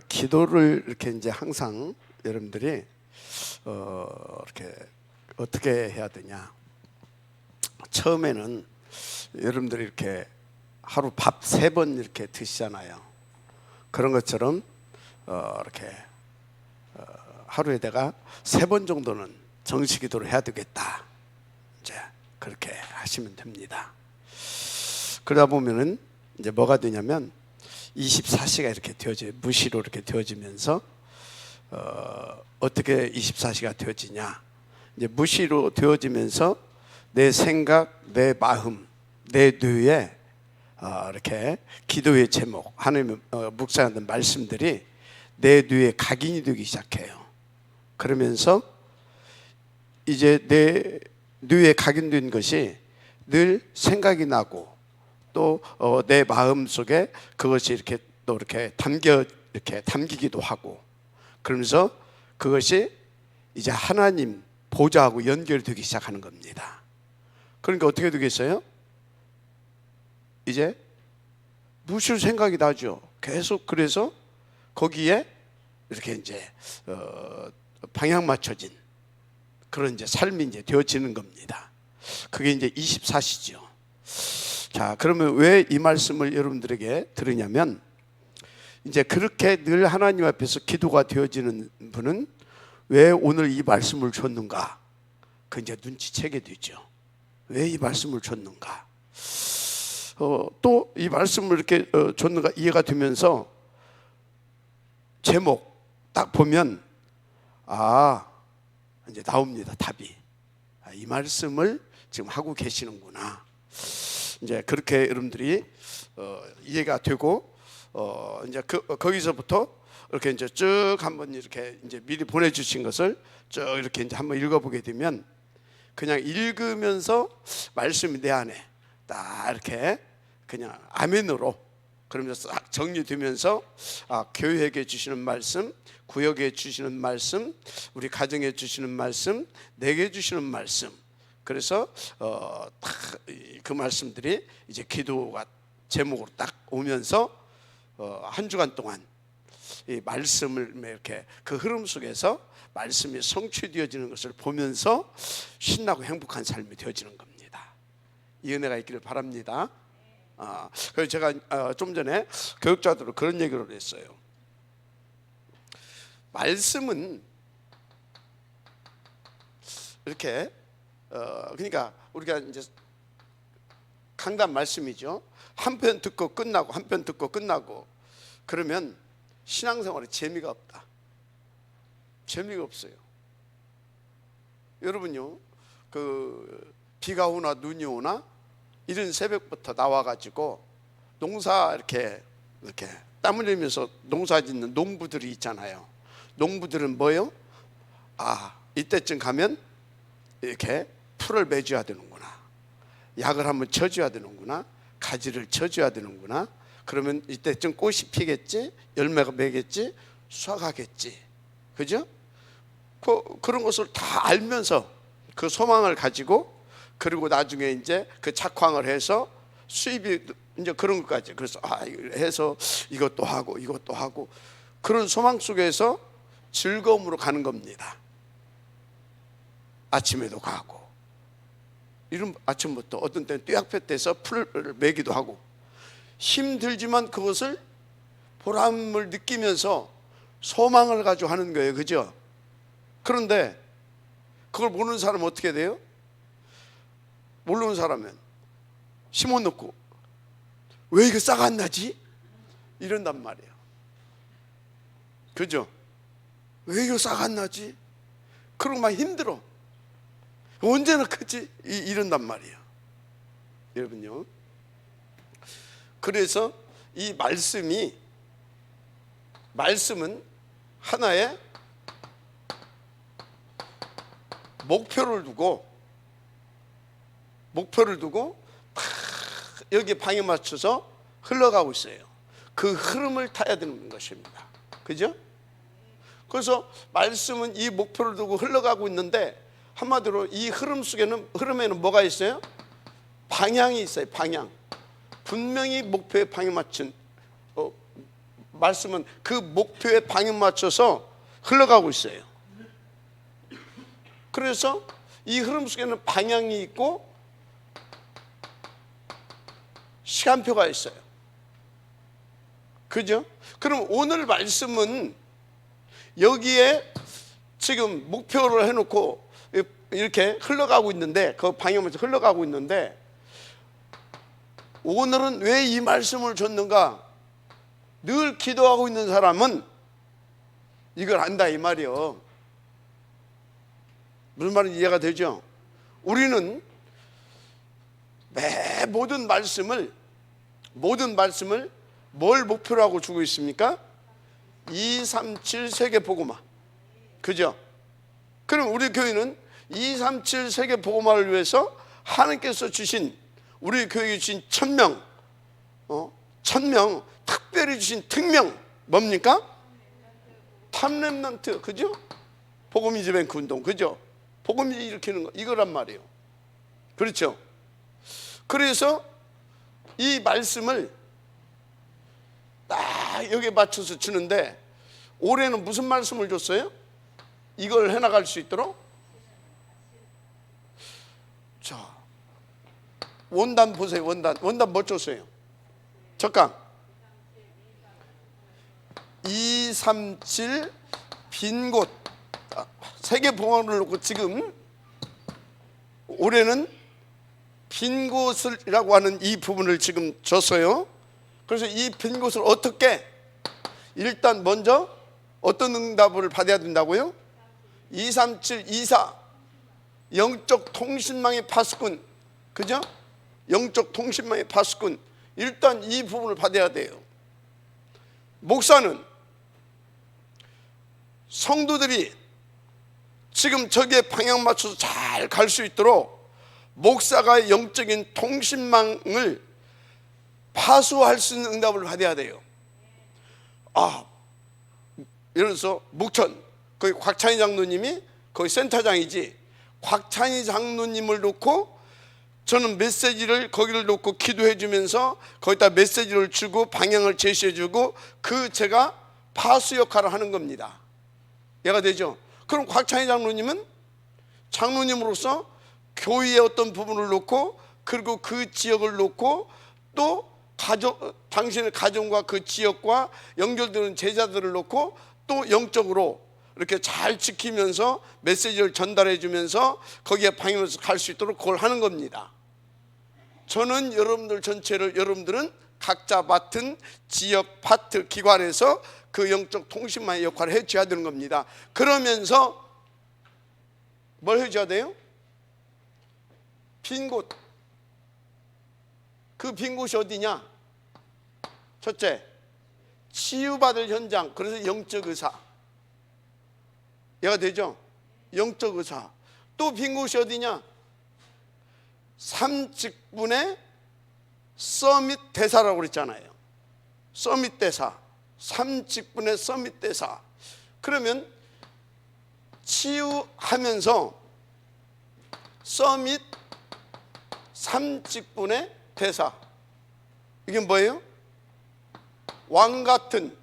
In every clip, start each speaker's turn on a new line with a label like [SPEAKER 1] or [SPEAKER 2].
[SPEAKER 1] 기도를 이렇게 이제 항상 여러분들이 이렇게 어떻게 해야 되냐. 처음에는 여러분들이 이렇게 하루 밥 3번 이렇게 드시잖아요. 그런 것처럼 이렇게 하루에다가 3번 정도는 정식 기도를 해야 되겠다. 이제 그렇게 하시면 됩니다. 그러다 보면은 이제 뭐가 되냐면 24시가 이렇게 되어져, 무시로 이렇게 되어지면서 어떻게 24시가 되어지냐? 이제 무시로 되어지면서 내 생각, 내 마음, 내 뇌에 이렇게 기도의 제목, 하나님 묵상하는 말씀들이 내 뇌에 각인이 되기 시작해요. 그러면서 이제 내 뇌에 각인된 것이 늘 생각이 나고 또 내 마음 속에 그것이 이렇게 또 이렇게 담기기도 하고, 그러면서 그것이 이제 하나님 보좌하고 연결되기 시작하는 겁니다. 그러니까 어떻게 되겠어요? 이제 무슨 생각이 나죠. 계속. 그래서 거기에 이렇게 이제 방향 맞춰진 그런 이제 삶이 이제 되어지는 겁니다. 그게 이제 24시죠. 자, 그러면 왜 이 말씀을 여러분들에게 들으냐면, 이제 그렇게 늘 하나님 앞에서 기도가 되어지는 분은 왜 오늘 이 말씀을 줬는가? 그 이제 눈치채게 되죠. 왜 이 말씀을 줬는가? 또 이 말씀을 이렇게 줬는가 이해가 되면서 제목 딱 보면 이제 나옵니다. 답이. 이 말씀을 지금 하고 계시는구나. 이제 그렇게 여러분들이 이해가 되고 이제 거기서부터 이렇게 이제 쭉 한번 이렇게 이제 미리 보내주신 것을 쭉 이렇게 이제 한번 읽어보게 되면, 그냥 읽으면서 말씀이 내 안에 딱 이렇게 그냥 아멘으로 그러면서 싹 정리되면서 교회에게 주시는 말씀, 구역에 주시는 말씀, 우리 가정에 주시는 말씀, 내게 주시는 말씀. 그래서 그 말씀들이 이제 기도가 제목으로 딱 오면서 한 주간 동안 이 말씀을 이렇게 그 흐름 속에서 말씀이 성취되어지는 것을 보면서 신나고 행복한 삶이 되어지는 겁니다. 이 은혜가 있기를 바랍니다. 그래서 제가 좀 전에 교육자들로 그런 얘기를 했어요. 말씀은 이렇게 그러니까 우리가 이제 강단 말씀이죠. 한 편 듣고 끝나고 한 편 듣고 끝나고 그러면 신앙생활에 재미가 없다. 재미가 없어요. 여러분요, 그 비가 오나 눈이 오나 이른 새벽부터 나와가지고 농사 이렇게 땀 흘리면서 농사 짓는 농부들이 있잖아요. 농부들은 뭐요? 이때쯤 가면 이렇게 풀을 매줘야 되는구나, 약을 한번 쳐줘야 되는구나, 가지를 쳐줘야 되는구나. 그러면 이때쯤 꽃이 피겠지, 열매가 맺겠지, 수확하겠지. 그죠? 그런 것을 다 알면서 그 소망을 가지고, 그리고 나중에 이제 그 작황을 해서 수입이 이제 그런 것까지. 그래서 해서 이것도 하고 이것도 하고 그런 소망 속에서 즐거움으로 가는 겁니다. 아침에도 가고, 이런 아침부터 어떤 때는 뙤약볕에서 풀을 매기도 하고, 힘들지만 그것을 보람을 느끼면서 소망을 가지고 하는 거예요. 그죠? 그런데 그걸 모르는 사람은 어떻게 돼요? 모르는 사람은 심어놓고 왜 이거 싹 안 나지? 이런단 말이에요. 그죠? 왜 이거 싹 안 나지? 그러고 막 힘들어. 언제나 크지? 이런단 말이에요. 여러분요, 그래서 이 말씀은 하나의 목표를 두고 여기에 방에 맞춰서 흘러가고 있어요. 그 흐름을 타야 되는 것입니다. 그죠? 그래서 말씀은 이 목표를 두고 흘러가고 있는데, 한마디로 이 흐름에는 뭐가 있어요? 방향이 있어요. 방향. 분명히 목표에 방에 맞춘 말씀은 그 목표에 방향 맞춰서 흘러가고 있어요. 그래서 이 흐름 속에는 방향이 있고 시간표가 있어요. 그죠? 그럼 오늘 말씀은 여기에 지금 목표를 해놓고 이렇게 흘러가고 있는데, 그 방향에서 흘러가고 있는데, 오늘은 왜 이 말씀을 줬는가? 늘 기도하고 있는 사람은 이걸 안다 이 말이요. 무슨 말인지 이해가 되죠? 우리는 모든 말씀을 뭘 목표로 하고 주고 있습니까? 237 세계복음화. 그죠? 그럼 우리 교회는 237 세계복음화를 위해서 하나님께서 주신, 우리 교회에 주신 1000명, 1000명 특별히 주신 특명 뭡니까? 탑렘넌트. 그죠? 복음이즈뱅크 운동. 그죠? 복음이 일으키는 거 이거란 말이에요. 그렇죠? 그래서 이 말씀을 딱 여기에 맞춰서 주는데, 올해는 무슨 말씀을 줬어요? 이걸 해나갈 수 있도록. 자, 원단 보세요. 원단 뭐 줬어요? 적강 237 빈 곳. 세계복음화를 놓고 지금 올해는 빈 곳이라고 하는 이 부분을 지금 줬어요. 그래서 이 빈 곳을 어떻게, 일단 먼저 어떤 응답을 받아야 된다고요? 237 24 영적 통신망의 파수꾼. 그죠? 영적 통신망의 파수꾼. 일단 이 부분을 받아야 돼요. 목사는 성도들이 지금 저기에 방향 맞춰서 잘 갈 수 있도록 목사가 영적인 통신망을 파수할 수 있는 응답을 받아야 돼요. 예를 들어서 목천, 거기 곽찬희 장로님이 거기 센터장이지, 곽찬희 장로님을 놓고 저는 메시지를 거기를 놓고 기도해 주면서 거기다 메시지를 주고 방향을 제시해 주고, 제가 파수 역할을 하는 겁니다. 이해가 되죠? 그럼 곽찬희 장로님은 장로님으로서 교회의 어떤 부분을 놓고, 그리고 그 지역을 놓고, 또 당신의 가정과 그 지역과 연결되는 제자들을 놓고 또 영적으로 이렇게 잘 지키면서 메시지를 전달해 주면서 거기에 방향해서 갈 수 있도록 그걸 하는 겁니다. 저는 여러분들 전체를, 여러분들은 각자 맡은 지역 파트 기관에서 그 영적 통신망의 역할을 해줘야 되는 겁니다. 그러면서 뭘 해줘야 돼요? 빈 곳. 그 빈 곳이 어디냐? 첫째, 치유받을 현장. 그래서 영적 의사. 이해가 되죠? 영적 의사. 또 빈 곳이 어디냐? 3직분의 서밋 대사라고 그랬잖아요. 서밋 대사. 3직분의 서밋 대사. 그러면 치유하면서 서밋 3직분의 대사. 이게 뭐예요? 왕 같은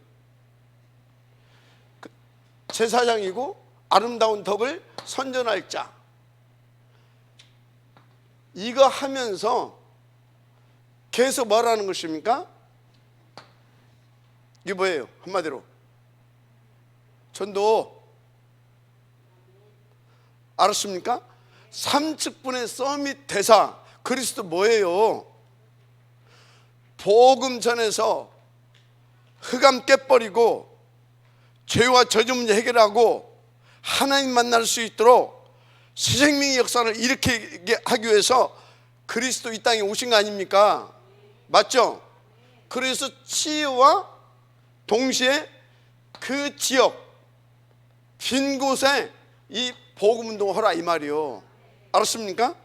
[SPEAKER 1] 제사장이고 아름다운 덕을 선전할 자. 이거 하면서 계속 뭐라는 것입니까? 이게 뭐예요? 한마디로 전도. 알았습니까? 3측분의 서밋 대사. 그리스도 뭐예요? 복음 전에서 흑암 깨버리고 죄와 저주 문제 해결하고 하나님 만날 수 있도록 새 생명의 역사를 일으키게 하기 위해서 그리스도 이 땅에 오신 거 아닙니까? 맞죠? 그래서 치유와 동시에 그 지역 빈 곳에 이 복음 운동을 하라 이 말이요. 알았습니까?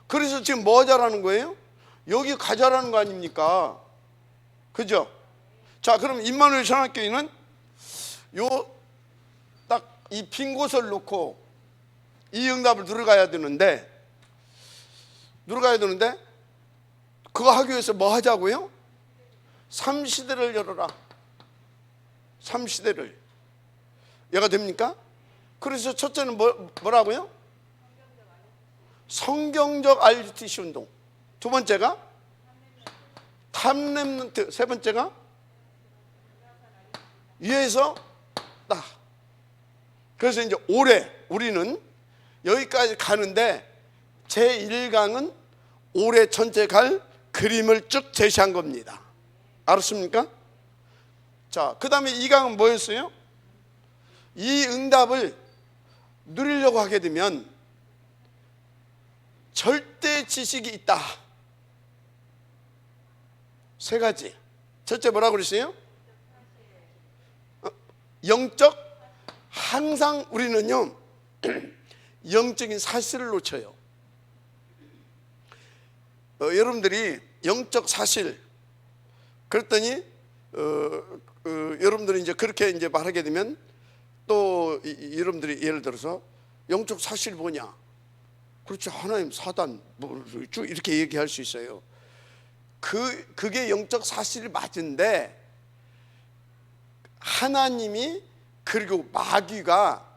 [SPEAKER 1] 그래서 지금 뭐 하자라는 거예요? 여기 가자라는 거 아닙니까? 그죠? 자, 그럼 임마누엘 신학교회는 요 딱 이 빈 곳을 놓고 이 응답을 누려가야 되는데 그거 하기 위해서 뭐 하자고요? 삼시대를 열어라. 삼시대를. 얘가 됩니까? 그래서 첫째는 뭐라고요? 성경적 RUTC 운동. 두 번째가 탑랩런트. 세 번째가 위에서 딱. 그래서 이제 올해 우리는 여기까지 가는데 제1강은 올해 전체 갈 그림을 쭉 제시한 겁니다. 알았습니까? 자, 그 다음에 2강은 뭐였어요? 이 응답을 누리려고 하게 되면 절대 지식이 있다. 세 가지. 첫째 뭐라고 그랬어요? 영적, 항상 우리는요 영적인 사실을 놓쳐요. 여러분들이 영적 사실 그랬더니 여러분들이 이제 그렇게 이제 말하게 되면 또 여러분들이 예를 들어서 영적 사실 뭐냐? 그렇죠. 하나님, 사단 뭐 쭉 이렇게 얘기할 수 있어요. 그게 영적 사실이 맞은데 하나님이 그리고 마귀가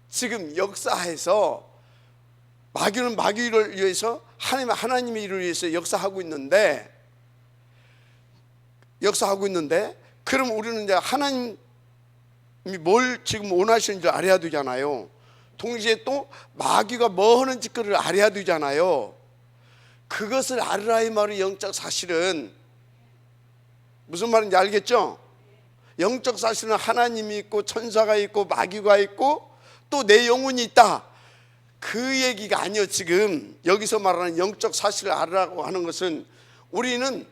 [SPEAKER 1] 지금 역사해서 마귀는 마귀를 위해서 하나님의 일을 위해서 역사하고 있는데 그럼 우리는 이제 하나님이 뭘 지금 원하시는지 알아야 되잖아요. 동시에 또 마귀가 뭐 하는 짓거리를 알아야 되잖아요. 그것을 알으라 이 말이 영적 사실은 무슨 말인지 알겠죠? 영적 사실은 하나님이 있고 천사가 있고 마귀가 있고 또 내 영혼이 있다. 그 얘기가 아니요. 지금 여기서 말하는 영적 사실을 알으라고 하는 것은 우리는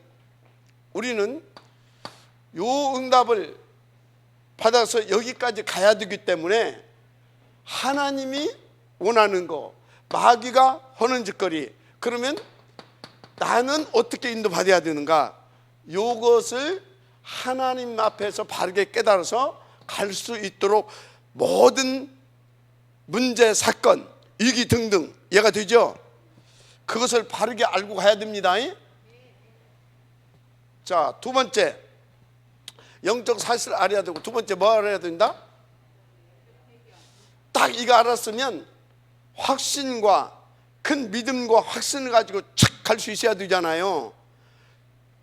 [SPEAKER 1] 요 응답을 받아서 여기까지 가야 되기 때문에 하나님이 원하는 거, 마귀가 하는 짓거리, 그러면 나는 어떻게 인도받아야 되는가? 요것을 하나님 앞에서 바르게 깨달아서 갈 수 있도록 모든 문제, 사건, 위기 등등 얘가 되죠? 그것을 바르게 알고 가야 됩니다. 자, 두 번째 영적 사실을 알아야 되고, 두 번째 뭐 알아야 된다? 딱 이거 알았으면 확신과 큰 믿음과 확신을 가지고 착 갈 수 있어야 되잖아요.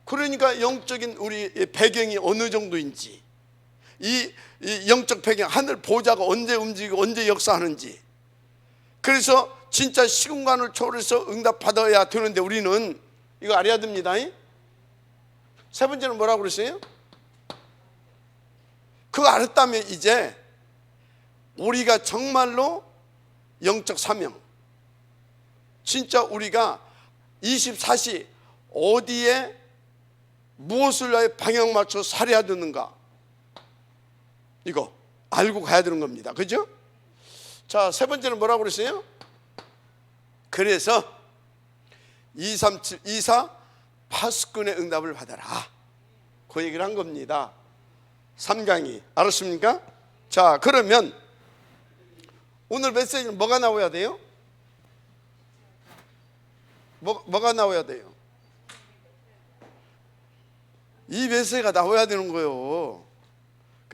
[SPEAKER 1] 그러니까 영적인 우리 배경이 어느 정도인지, 이 영적 배경, 하늘 보좌가 언제 움직이고 언제 역사하는지, 그래서 진짜 시공간을 초월해서 응답받아야 되는데 우리는 이거 알아야 됩니다. 세 번째는 뭐라고 그랬어요? 그거 알았다면 이제 우리가 정말로 영적 사명, 진짜 우리가 24시 어디에 무엇을 위해 방향 맞춰 살아야 되는가, 이거 알고 가야 되는 겁니다. 그죠? 자, 세 번째는 뭐라고 그랬어요? 그래서 237, 24 파수꾼의 응답을 받아라, 그 얘기를 한 겁니다. 3강이. 알았습니까? 자, 그러면 오늘 메시지는 뭐가 나와야 돼요? 뭐가 나와야 돼요? 이 메시지가 나와야 되는 거예요.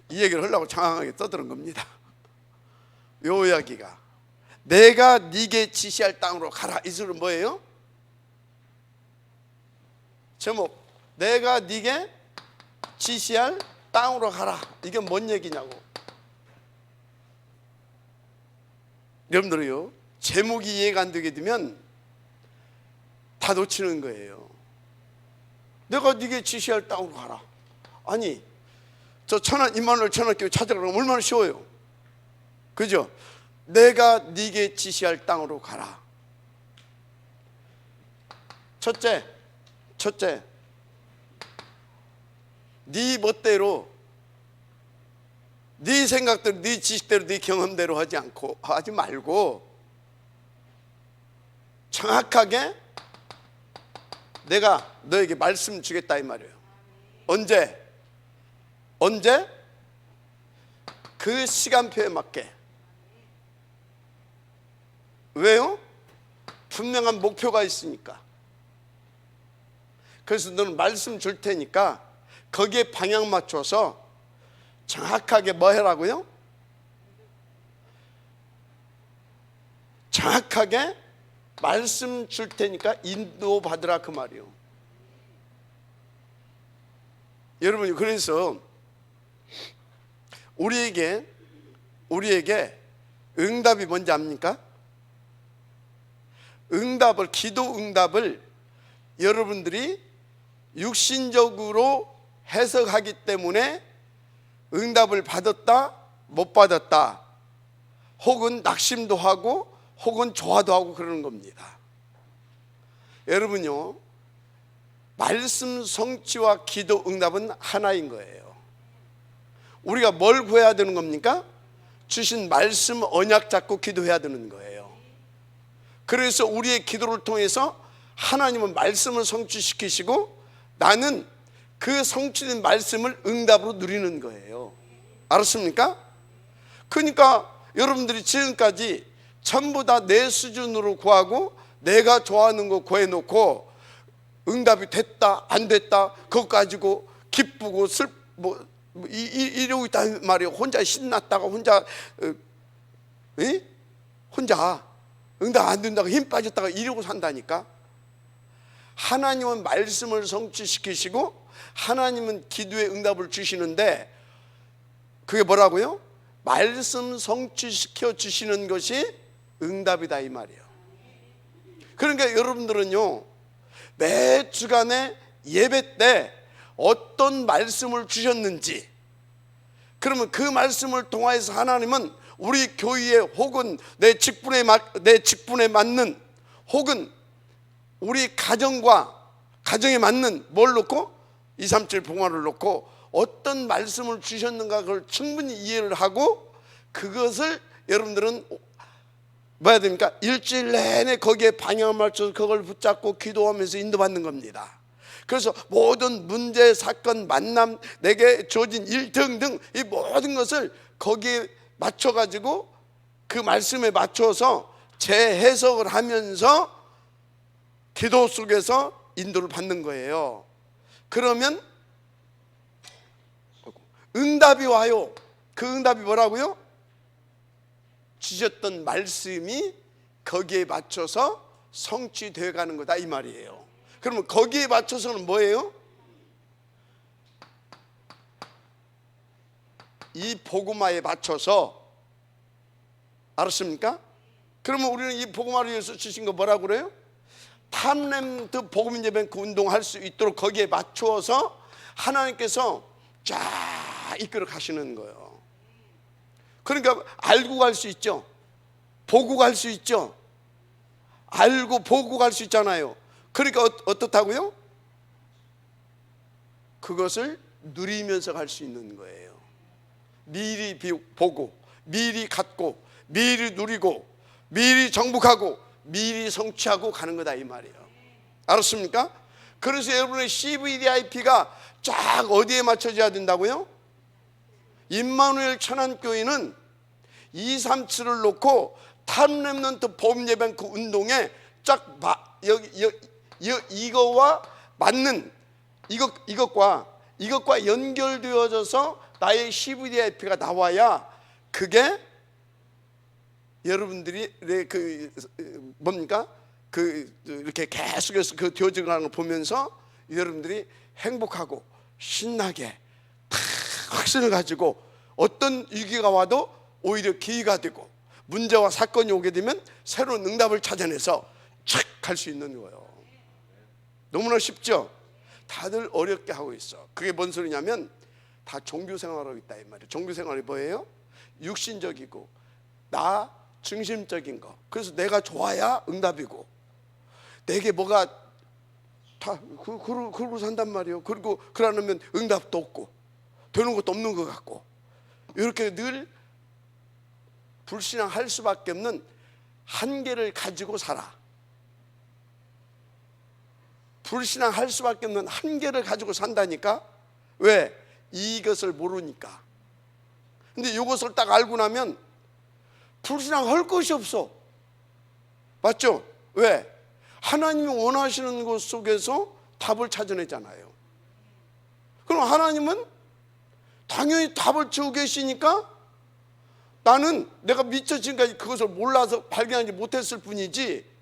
[SPEAKER 1] 이 얘기를 하려고 장황하게 떠드는 겁니다. 요 이야기가 내가 네게 지시할 땅으로 가라, 이 소리는 뭐예요? 제목, 내가 네게 지시할 땅으로 가라. 이게 뭔 얘기냐고. 여러분들이요, 제목이 이해가 안 되게 되면 다 놓치는 거예요. 내가 네게 지시할 땅으로 가라. 아니, 저 천안 임마누엘 천안교회 찾아가면 얼마나 쉬워요. 그죠? 내가 네게 지시할 땅으로 가라. 첫째, 네 멋대로, 네 생각대로, 네 지식대로, 네 경험대로 하지 말고 정확하게 내가 너에게 말씀 주겠다 이 말이에요. 언제? 그 시간표에 맞게. 왜요? 분명한 목표가 있으니까. 그래서 너는 말씀 줄 테니까 거기에 방향 맞춰서 정확하게 뭐 해라고요? 정확하게 말씀 줄 테니까 인도받으라, 그 말이요. 여러분이 그래서 우리에게 응답이 뭔지 압니까? 응답을, 기도 응답을 여러분들이 육신적으로 해석하기 때문에 응답을 받았다, 못 받았다, 혹은 낙심도 하고 혹은 좋아도 하고 그러는 겁니다. 여러분요, 말씀 성취와 기도 응답은 하나인 거예요. 우리가 뭘 구해야 되는 겁니까? 주신 말씀 언약 잡고 기도해야 되는 거예요. 그래서 우리의 기도를 통해서 하나님은 말씀을 성취시키시고 나는 그 성취된 말씀을 응답으로 누리는 거예요. 알았습니까? 그러니까 여러분들이 지금까지 전부 다 내 수준으로 구하고 내가 좋아하는 거 구해놓고 응답이 됐다 안 됐다 그거 가지고 기쁘고 이러고 있단 말이에요. 혼자 신났다가 혼자 응답 안 된다고 힘 빠졌다가 이러고 산다니까. 하나님은 말씀을 성취시키시고 하나님은 기도의 응답을 주시는데 그게 뭐라고요? 말씀 성취시켜 주시는 것이 응답이다, 이 말이에요. 그러니까 여러분들은요, 매 주간에 예배 때 어떤 말씀을 주셨는지, 그러면 그 말씀을 통하여서 하나님은 우리 교회에 혹은 내 직분에 맞는 혹은 우리 가정에 맞는 뭘 놓고 237 봉화를 놓고 어떤 말씀을 주셨는가 그걸 충분히 이해를 하고 그것을 여러분들은 뭐 해야 됩니까? 일주일 내내 거기에 방향을 맞춰서 그걸 붙잡고 기도하면서 인도받는 겁니다. 그래서 모든 문제, 사건, 만남, 내게 주어진 일 등등 이 모든 것을 거기에 맞춰가지고 그 말씀에 맞춰서 재해석을 하면서 기도 속에서 인도를 받는 거예요. 그러면 응답이 와요. 그 응답이 뭐라고요? 주셨던 말씀이 거기에 맞춰서 성취되어 가는 거다, 이 말이에요. 그러면 거기에 맞춰서는 뭐예요? 이 복음화에 맞춰서, 알았습니까? 그러면 우리는 이 복음화를 위해서 주신 거 뭐라고 그래요? 탐렘트 복음 예배 그 운동할 수 있도록 거기에 맞추어서 하나님께서 쫙 이끌어 가시는 거예요. 그러니까 알고 갈 수 있죠. 보고 갈 수 있죠. 알고 보고 갈 수 있잖아요. 그러니까 어떻다고요? 그것을 누리면서 갈 수 있는 거예요. 미리 보고 미리 갖고 미리 누리고 미리 정복하고 미리 성취하고 가는 거다, 이 말이에요. 알았습니까? 그래서 여러분의 CVDIP가 쫙 어디에 맞춰져야 된다고요? 임마누엘 천안교회는 237을 놓고 탑렘넌트 보험예배 그 운동에 쫙 이거와 맞는 이것과 연결되어져서 나의 CVDIP가 나와야 그게 여러분들이 뭡니까? 이렇게 계속해서 그 되어져 가는 걸 보면서 여러분들이 행복하고 신나게 다 확신을 가지고 어떤 위기가 와도 오히려 기회가 되고 문제와 사건이 오게 되면 새로운 응답을 찾아내서 착 갈 수 있는 거예요. 너무나 쉽죠? 다들 어렵게 하고 있어. 그게 뭔 소리냐면 다 종교 생활하고 있다, 이 말이에요. 종교 생활이 뭐예요? 육신적이고 나 중심적인 거. 그래서 내가 좋아야 응답이고 내게 뭐가 다 그러고 산단 말이에요. 그리고 그러면 응답도 없고 되는 것도 없는 것 같고 이렇게 늘 불신앙할 수밖에 없는 한계를 가지고 살아. 불신앙할 수밖에 없는 한계를 가지고 산다니까. 왜? 이것을 모르니까. 근데 이것을 딱 알고 나면 불신앙할 것이 없어. 맞죠? 왜? 하나님이 원하시는 것 속에서 답을 찾아내잖아요. 그럼 하나님은 당연히 답을 주고 계시니까 나는 내가 미처 지금까지 그것을 몰라서 발견하지 못했을 뿐이지,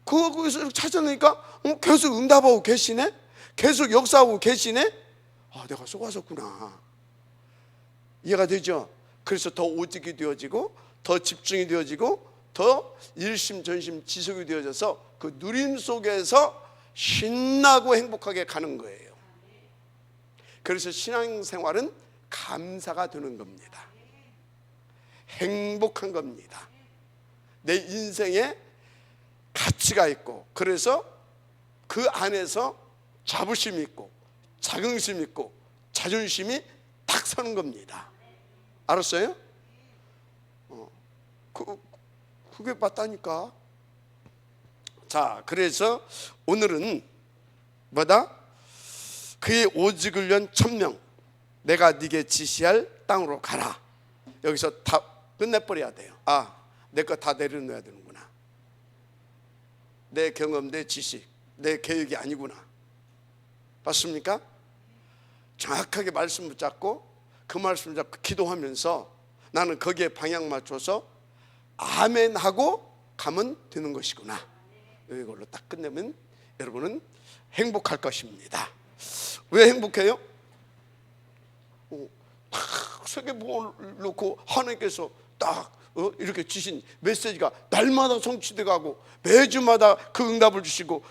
[SPEAKER 1] 그것을 찾아내니까 계속 응답하고 계시네, 계속 역사하고 계시네. 아, 내가 속았었구나. 이해가 되죠? 그래서 더 오직이 되어지고, 더 집중이 되어지고, 더 일심전심지속이 되어져서 그 누림 속에서 신나고 행복하게 가는 거예요. 그래서 신앙생활은 감사가 되는 겁니다. 행복한 겁니다. 내 인생에 가치가 있고, 그래서 그 안에서 자부심이 있고 자긍심이 있고 자존심이 딱 서는 겁니다. 알았어요? 그게 맞다니까. 자, 그래서 오늘은 뭐다? 그의 오직을 위한 천명, 내가 네게 지시할 땅으로 가라. 여기서 다 끝내버려야 돼요. 아, 내 거 다 내려놓아야 되는구나. 내 경험, 내 지식, 내 계획이 아니구나. 맞습니까? 정확하게 말씀 붙잡고 그 말씀 잡고 기도하면서 나는 거기에 방향 맞춰서 아멘 하고 가면 되는 것이구나. 이걸로 딱 끝내면 여러분은 행복할 것입니다. 왜 행복해요? 딱 세계복음을 놓고 하나님께서 딱 이렇게 주신 메시지가 날마다 성취돼 가고 매주마다 그 응답을 주시고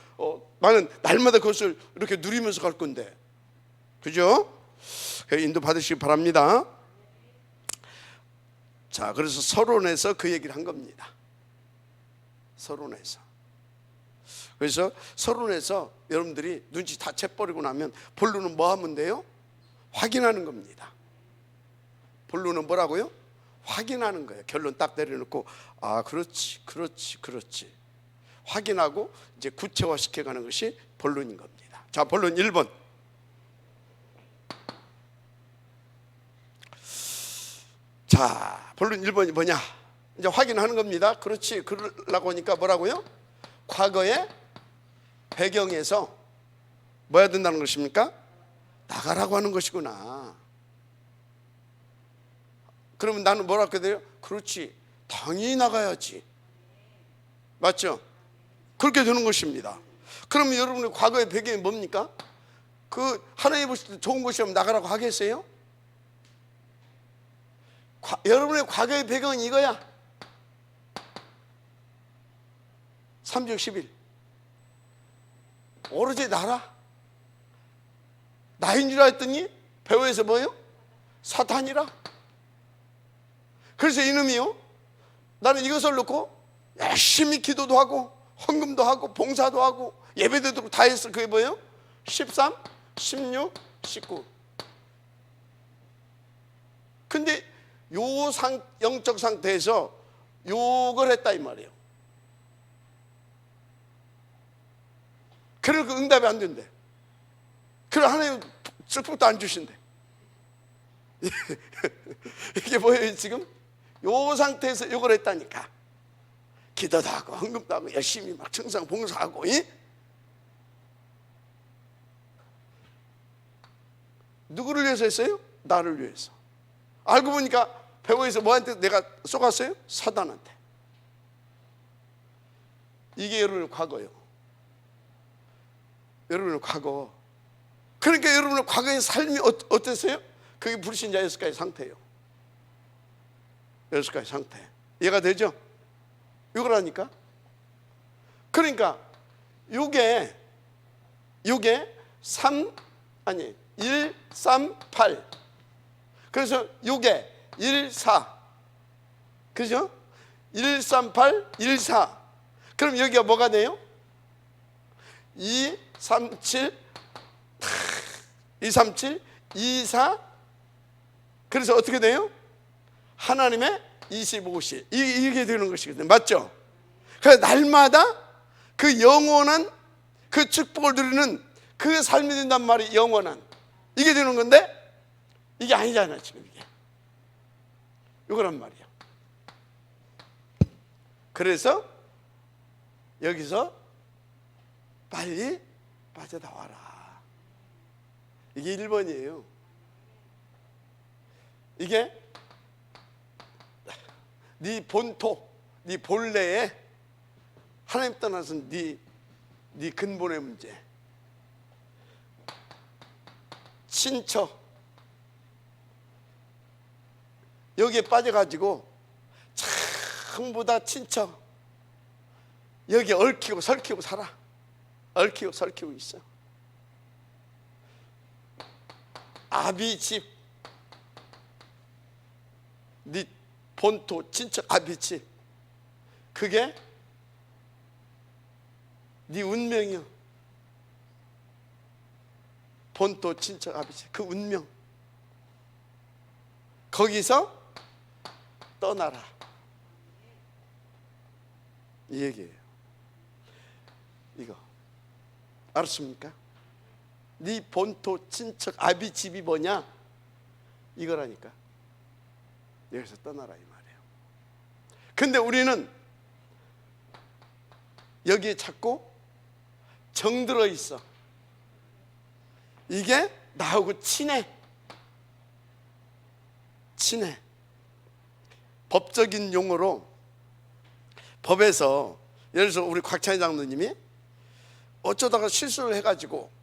[SPEAKER 1] 나는 날마다 그것을 이렇게 누리면서 갈 건데, 그죠? 인도 받으시기 바랍니다. 자, 그래서 서론에서 그 얘기를 한 겁니다. 서론에서. 그래서 서론에서 여러분들이 눈치 다 채버리고 나면 본론은 뭐 하면 돼요? 확인하는 겁니다. 본론은 뭐라고요? 확인하는 거예요. 결론 딱 내려놓고 아, 그렇지 확인하고 이제 구체화시켜가는 것이 본론인 겁니다. 자, 본론 1번. 자, 본론 1번이 뭐냐? 이제 확인하는 겁니다. 그렇지, 그러려고 하니까 뭐라고요? 과거의 배경에서 뭐 해야 된다는 것입니까? 나가라고 하는 것이구나. 그러면 나는 뭐라고 해야 돼요? 그렇지, 당연히 나가야지. 맞죠? 그렇게 되는 것입니다. 그러면 여러분의 과거의 배경이 뭡니까? 그 하나님 보실 때 좋은 것이라면 나가라고 하겠어요? 여러분의 과거의 배경은 이거야. 3절 10일 오로지 나라, 나인 줄 알았더니 배후에서 뭐예요? 사탄이라. 그래서 이놈이요, 나는 이것을 놓고 열심히 기도도 하고 헌금도 하고 봉사도 하고 예배도 드리고 다 했어. 그게 뭐예요? 13, 16, 19. 근데 요 영적 상태에서 욕을 했다 이 말이에요. 그래서 그 응답이 안 된대. 그래 하나님 축복도 안 주신대. 이게 뭐예요 지금? 요 상태에서 욕을 했다니까. 기도도 하고 헌금도 하고 열심히 막 청상 봉사하고, 누구를 위해서 했어요? 나를 위해서. 알고 보니까 배후에서 뭐한테 내가 쏘갔어요? 사단한테. 이게 여러분의 과거예요. 여러분의 과거. 그러니까 여러분의 과거의 삶이 어땠어요? 그게 불신자 6가지 상태예요. 6가지 상태. 이해가 되죠? 이거라니까. 그러니까 요게 1, 3, 8. 그래서 요게 1, 4. 그죠? 1, 3, 8, 1, 4. 그럼 여기가 뭐가 돼요? 2, 3, 7, 2, 3, 7, 2, 4. 그래서 어떻게 돼요? 하나님의 25시. 이게 되는 것이거든요. 맞죠? 그래서 날마다 그 영원한 그 축복을 누리는 그 삶이 된단 말이에요. 영원한. 이게 되는 건데 이게 아니잖아 지금 이게. 이거란 말이야. 그래서 여기서 빨리 빠져나와라. 이게 1번이에요. 이게 네 본토, 네 본래에 하나님 떠나서 네 근본의 문제, 친처, 여기에 빠져가지고 전부 다 친처 여기에 얽히고 설키고 살아. 얽히고 설키고 있어. 아비 집, 네 본토 친척 아비 집, 그게 네 운명이요. 본토 친척 아비 집, 그 운명. 거기서 떠나라, 이 얘기예요. 이거 알았습니까? 네 본토 친척 아비 집이 뭐냐? 이거라니까. 여기서 떠나라 이 말이에요. 근데 우리는 여기에 자꾸 정들어 있어. 이게 나하고 친해. 법적인 용어로, 법에서 예를 들어서 우리 곽찬희 장로님이 어쩌다가 실수를 해가지고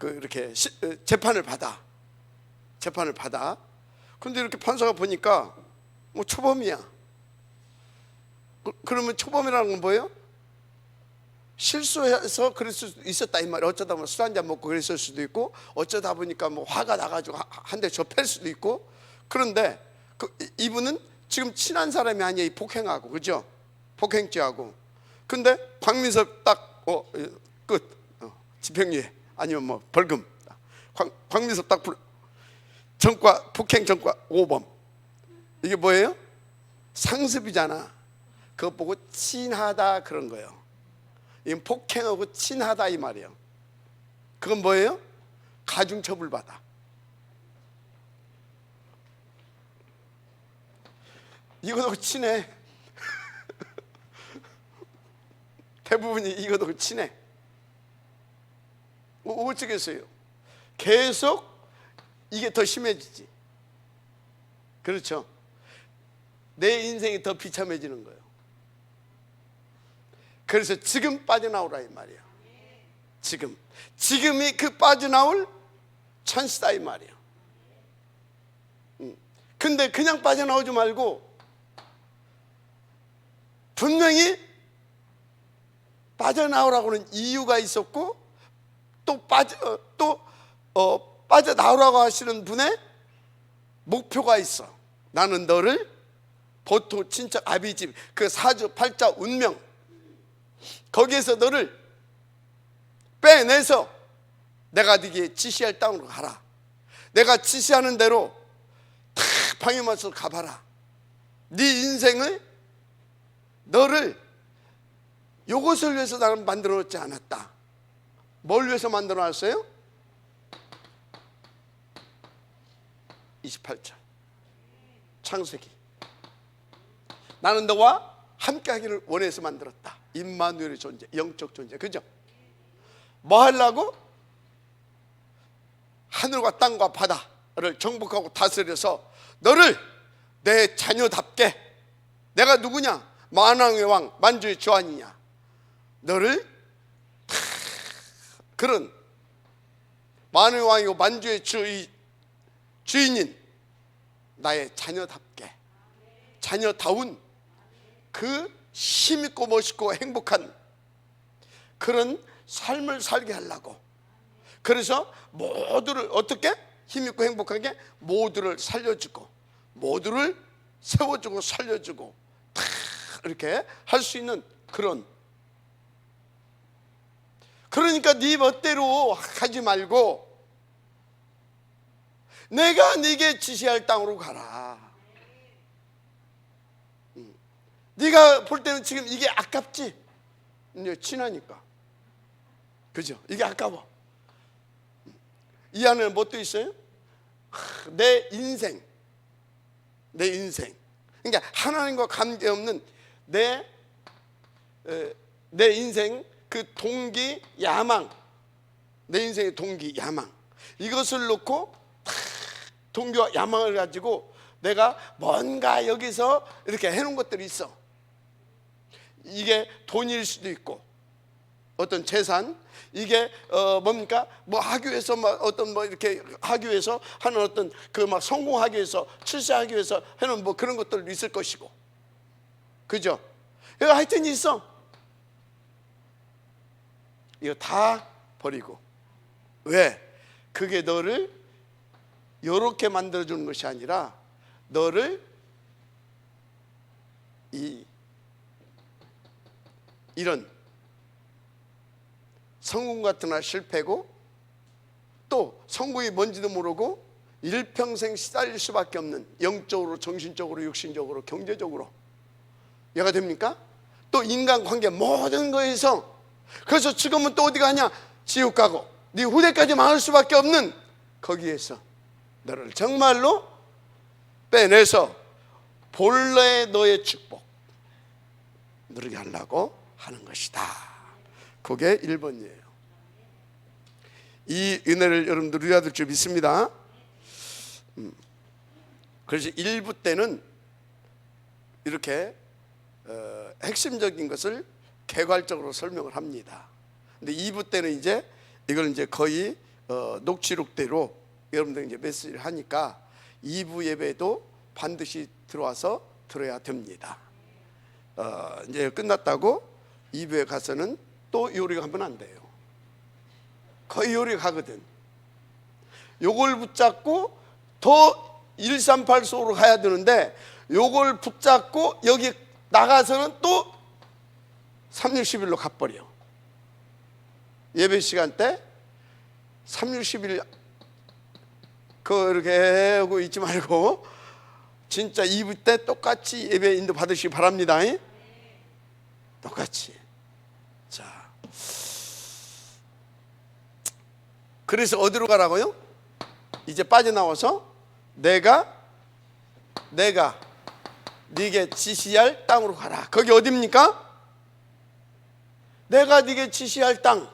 [SPEAKER 1] 이렇게 재판을 받아. 근데 이렇게 판사가 보니까 뭐 초범이야. 그러면 초범이라는 건 뭐예요? 실수해서 그럴 수도 있었다 이 말이에요. 어쩌다 술 한잔 먹고 그랬을 수도 있고, 어쩌다 보니까 뭐 화가 나가지고 한 대 접할 수도 있고. 그런데 이분은 지금 친한 사람이 아니에요. 폭행하고, 그죠? 폭행죄하고. 근데 광민섭 딱 끝. 집행유예 아니면 뭐 벌금. 광민섭 딱 전과, 폭행 전과 5범. 이게 뭐예요? 상습이잖아. 그거 보고 친하다 그런 거예요. 이건 폭행하고 친하다 이 말이에요. 그건 뭐예요? 가중처벌 받아. 이거도 친해. 대부분이 이거도 친해. 어쩌겠어요? 계속 이게 더 심해지지. 그렇죠? 내 인생이 더 비참해지는 거예요. 그래서 지금 빠져나오라 이 말이에요. 지금이 그 빠져나올 찬스다 이 말이에요. 근데 그냥 빠져나오지 말고 분명히 빠져나오라고는 이유가 있었고, 또 빠져나오라고 하시는 분의 목표가 있어. 나는 너를 보토 친척 아비집, 그 사주 팔자 운명, 거기에서 너를 빼내서 내가 네게 지시할 땅으로 가라. 내가 지시하는 대로 다 방해 맞춰서 가봐라. 네 인생을, 너를 이것을 위해서 나는 만들어 놓지 않았다. 뭘 위해서 만들어 놨어요? 28절 창세기. 나는 너와 함께 하기를 원해서 만들었다. 임마누엘의 존재, 영적 존재. 그죠? 뭐 하려고? 하늘과 땅과 바다를 정복하고 다스려서 너를 내 자녀답게, 내가 누구냐? 만왕의 왕, 만주의 주안이냐? 너를 그런 만왕의 왕이고 만주의 주인인 나의 자녀답게, 자녀다운 그 힘있고 멋있고 행복한 그런 삶을 살게 하려고. 그래서 모두를 어떻게? 힘있고 행복하게 모두를 살려주고, 모두를 세워주고 살려주고 다 이렇게 할 수 있는 그런. 그러니까 네 멋대로 하지 말고 내가 네게 지시할 땅으로 가라. 네가 볼 때는 지금 이게 아깝지? 이제 친하니까. 그죠? 이게 아까워. 이 안에는 뭣도 있어요? 내 인생. 그러니까 하나님과 관계없는 내 인생, 그 그 동기, 야망, 내 인생의 동기, 야망, 이것을 놓고 탁 동기와 야망을 가지고 내가 뭔가 여기서 이렇게 해놓은 것들이 있어. 이게 돈일 수도 있고, 어떤 재산, 이게 뭡니까? 뭐 학교에서 막 어떤 뭐 이렇게 학교에서 하는 어떤 그 막 성공하기 위해서, 출세하기 위해서 해놓은 뭐 그런 것들도 있을 것이고, 그죠? 이거 하여튼 있어. 이거 다 버리고. 왜? 그게 너를 요렇게 만들어주는 것이 아니라 너를 이런 성공 같으나 실패고, 또 성공이 뭔지도 모르고 일평생 시달릴 수밖에 없는, 영적으로, 정신적으로, 육신적으로, 경제적으로 얘가 됩니까? 또 인간관계 모든 거에서, 그래서 지금은 또 어디 가냐? 지옥 가고 네 후대까지 망할 수밖에 없는 거기에서 너를 정말로 빼내서 본래의 너의 축복 누리게 하려고 하는 것이다. 그게 1번이에요. 이 은혜를 여러분들 누려야 될 줄 믿습니다. 그래서 1부 때는 이렇게 핵심적인 것을 개괄적으로 설명을 합니다. 근데 2부 때는 이제 이걸 이제 거의 녹취록대로 여러분들 이제 메시지를 하니까 2부 예배도 반드시 들어와서 들어야 됩니다. 이제 끝났다고 2부에 가서는 또 요리 가면 안 돼요. 거의 요리 가거든. 요걸 붙잡고 더 138소로 가야 되는데, 요걸 붙잡고 여기 나가서는 또 361로 가버려. 예배 시간 때 361 그렇게 하고 있지 말고 진짜 2부 때 똑같이 예배 인도 받으시기 바랍니다. 똑같이. 자, 그래서 어디로 가라고요? 이제 빠져나와서 내가 네게 지시할 땅으로 가라. 거기 어디입니까? 내가 네게 지시할 땅.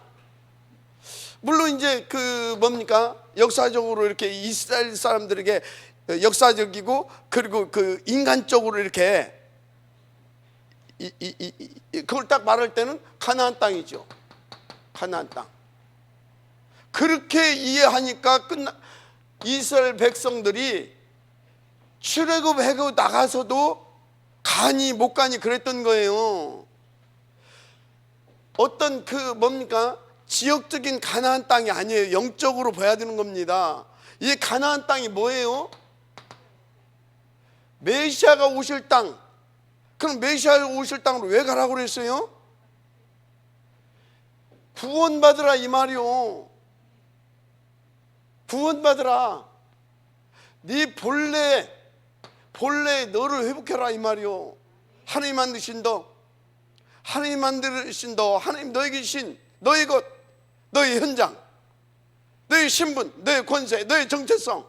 [SPEAKER 1] 물론 이제 그 뭡니까? 역사적으로 이렇게 이스라엘 사람들에게 역사적이고, 그리고 그 인간적으로 이렇게 그걸 딱 말할 때는 가나안 땅이죠. 가나안 땅. 그렇게 이해하니까 이스라엘 백성들이 출애굽하고 나가서도 가니 못 가니 그랬던 거예요. 어떤 그 뭡니까? 지역적인 가나안 땅이 아니에요. 영적으로 봐야 되는 겁니다. 이 가나안 땅이 뭐예요? 메시아가 오실 땅. 그럼 메시아가 오실 땅으로 왜 가라고 그랬어요? 구원받으라 이 말이요. 구원받으라. 네 본래 너를 회복해라 이 말이요. 하나님 만드신 너, 하나님 만드신 너, 하나님 너에게 주신 너의 것, 너의 현장, 너의 신분, 너의 권세, 너의 정체성,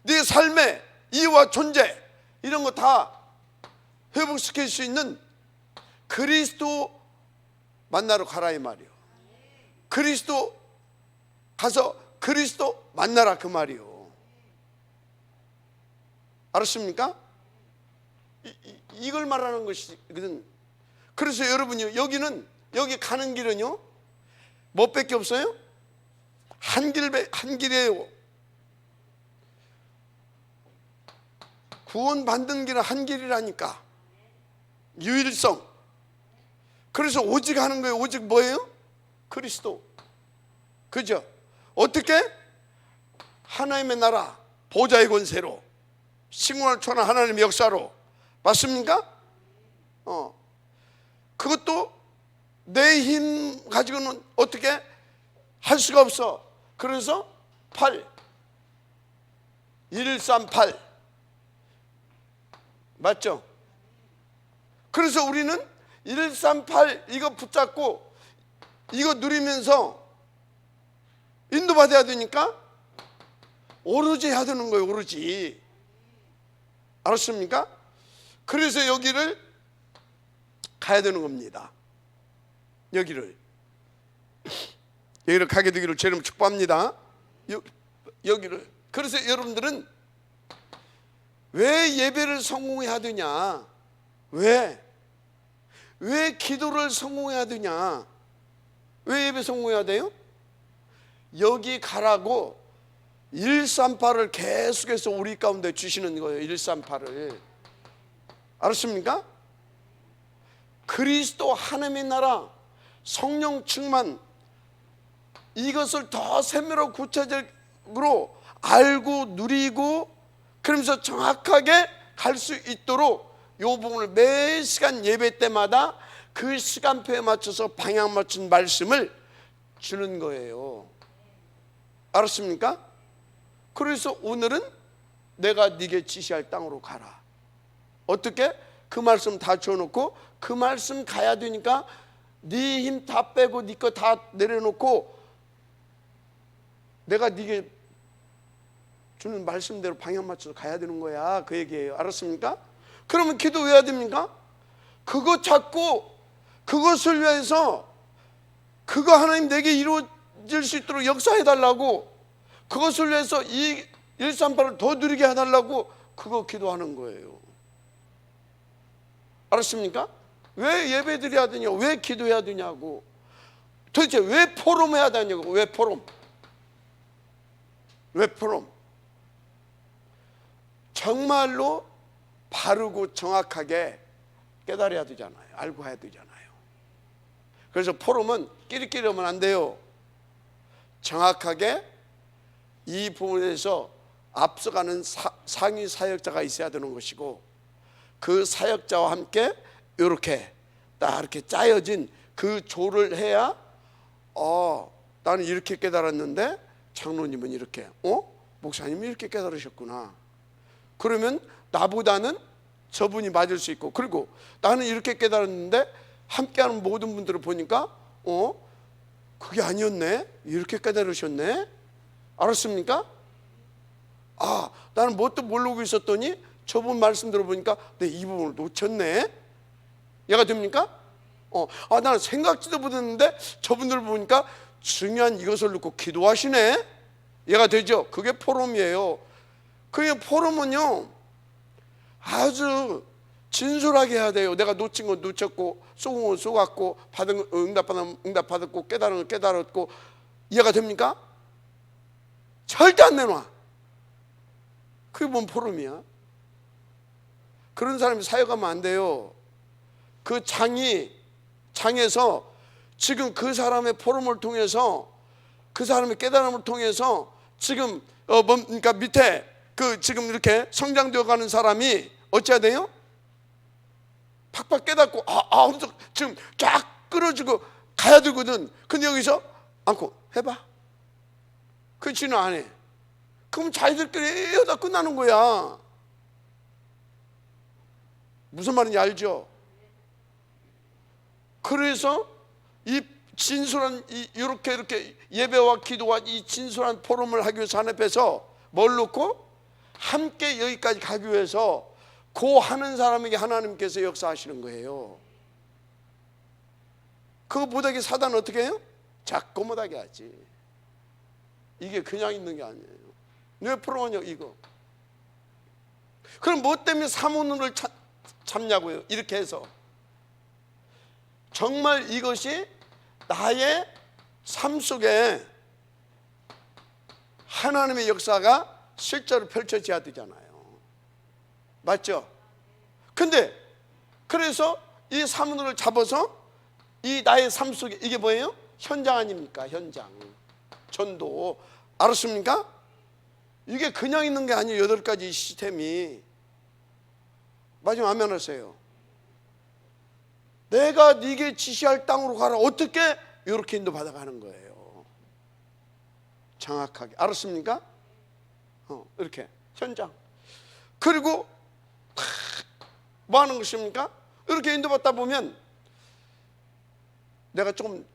[SPEAKER 1] 네 삶의 이유와 존재, 이런 거 다 회복시킬 수 있는 그리스도 만나러 가라 이 말이요. 그리스도 가서 그리스도 만나라 그 말이요. 알았습니까? 이걸 말하는 것이거든. 그래서 여러분이 여기 가는 길은요, 뭐밖에 없어요? 한 길이에요. 구원받는 길은 한 길이라니까. 유일성. 그래서 오직 하는 거예요. 오직 뭐예요? 그리스도. 그죠? 어떻게? 하나님의 나라, 보좌의 권세로, 식문화를 초월한 하나님의 역사로. 맞습니까? 그것도 내 힘 가지고는 어떻게 할 수가 없어. 그래서 1138 맞죠? 그래서 우리는 1138 이거 붙잡고 이거 누리면서 인도받아야 되니까 오로지 해야 되는 거예요. 오로지. 알았습니까? 그래서 여기를 가야 되는 겁니다. 여기를 가게 되기를 주님 축복합니다. 여기를. 그래서 여러분들은 왜 예배를 성공해야 되냐? 왜 기도를 성공해야 되냐? 왜 예배 성공해야 돼요? 여기 가라고 138을 계속해서 우리 가운데 주시는 거예요. 138을. 알았습니까? 그리스도 하나님의 나라, 성령 충만, 이것을 더 세밀하고 구체적으로 알고 누리고 그러면서 정확하게 갈 수 있도록 이 부분을 매 시간 예배 때마다 그 시간표에 맞춰서 방향 맞춘 말씀을 주는 거예요. 알았습니까? 그래서 오늘은 내가 네게 지시할 땅으로 가라. 어떻게? 그 말씀 다 줘놓고 그 말씀 가야 되니까 네 힘 다 빼고 네 거 다 내려놓고 내가 네게 주는 말씀대로 방향 맞춰서 가야 되는 거야. 그 얘기예요. 알았습니까? 그러면 기도 왜 해야 됩니까? 그거 찾고 그것을 위해서 그거 하나님 내게 이루어질 수 있도록 역사해달라고, 그것을 위해서 이 138을 더 누리게 해달라고 그거 기도하는 거예요. 알았습니까? 왜 예배 드려야 되냐? 왜 기도해야 되냐고. 도대체 왜 포럼해야 되냐고. 왜 포럼? 왜 포럼? 정말로 바르고 정확하게 깨달아야 되잖아요. 알고 해야 되잖아요. 그래서 포럼은 끼리끼리 하면 안 돼요. 정확하게 이 부분에서 앞서가는 상위 사역자가 있어야 되는 것이고, 그 사역자와 함께 이렇게 딱 이렇게 짜여진 그 조를 해야 나는 이렇게 깨달았는데 장로님은 이렇게, 목사님이 이렇게 깨달으셨구나. 그러면 나보다는 저분이 맞을 수 있고, 그리고 나는 이렇게 깨달았는데 함께하는 모든 분들을 보니까 그게 아니었네, 이렇게 깨달으셨네. 알았습니까? 나는 뭣도 모르고 있었더니 저분 말씀 들어보니까 이 부분을 놓쳤네. 이해가 됩니까? 나는 생각지도 못했는데 저분들 보니까 중요한 이것을 놓고 기도하시네. 이해가 되죠? 그게 포럼이에요. 그게 포럼은요 아주 진솔하게 해야 돼요. 내가 놓친 건 놓쳤고 쏘은 건 쏘았고 받은 건 응답받은 응답받았고 깨달은 건 깨달았고. 이해가 됩니까? 절대 안 내놔. 그게 뭔 포럼이야? 그런 사람이 사역하면 안 돼요. 그 장에서 지금 그 사람의 포럼을 통해서, 그 사람의 깨달음을 통해서 지금 그러니까 밑에 그 지금 이렇게 성장되어 가는 사람이 어찌해야 돼요? 팍팍 깨닫고 지금 쫙 끌어주고 가야 되거든. 근데 여기서 않고 해봐. 그 지는 안 해. 그럼 자기들끼리 하다 끝나는 거야. 무슨 말인지 알죠? 그래서 이 진솔한 이렇게 예배와 기도와 이 진솔한 포럼을 하기 위해서 하나님 앞에서 뭘 놓고 함께 여기까지 가기 위해서 그 하는 사람에게 하나님께서 역사하시는 거예요. 그거 못하게 사단은 어떻게 해요? 자꾸 못하게 하지. 이게 그냥 있는 게 아니에요. 왜 포럼하냐 이거. 그럼 뭐 때문에 사모님을 참냐고요. 이렇게 해서 정말 이것이 나의 삶 속에 하나님의 역사가 실제로 펼쳐져야 되잖아요. 맞죠? 근데 그래서 이 사모님을 잡아서 이 나의 삶 속에 이게 뭐예요? 현장 아닙니까? 현장. 전도. 알았습니까? 이게 그냥 있는 게 아니에요. 8가지 시스템이. 마지막 아멘 하세요. 내가 네게 지시할 땅으로 가라. 어떻게? 이렇게 인도받아 가는 거예요. 정확하게. 알았습니까? 이렇게 현장. 그리고 뭐 하는 것입니까? 이렇게 인도받다 보면 내가 조금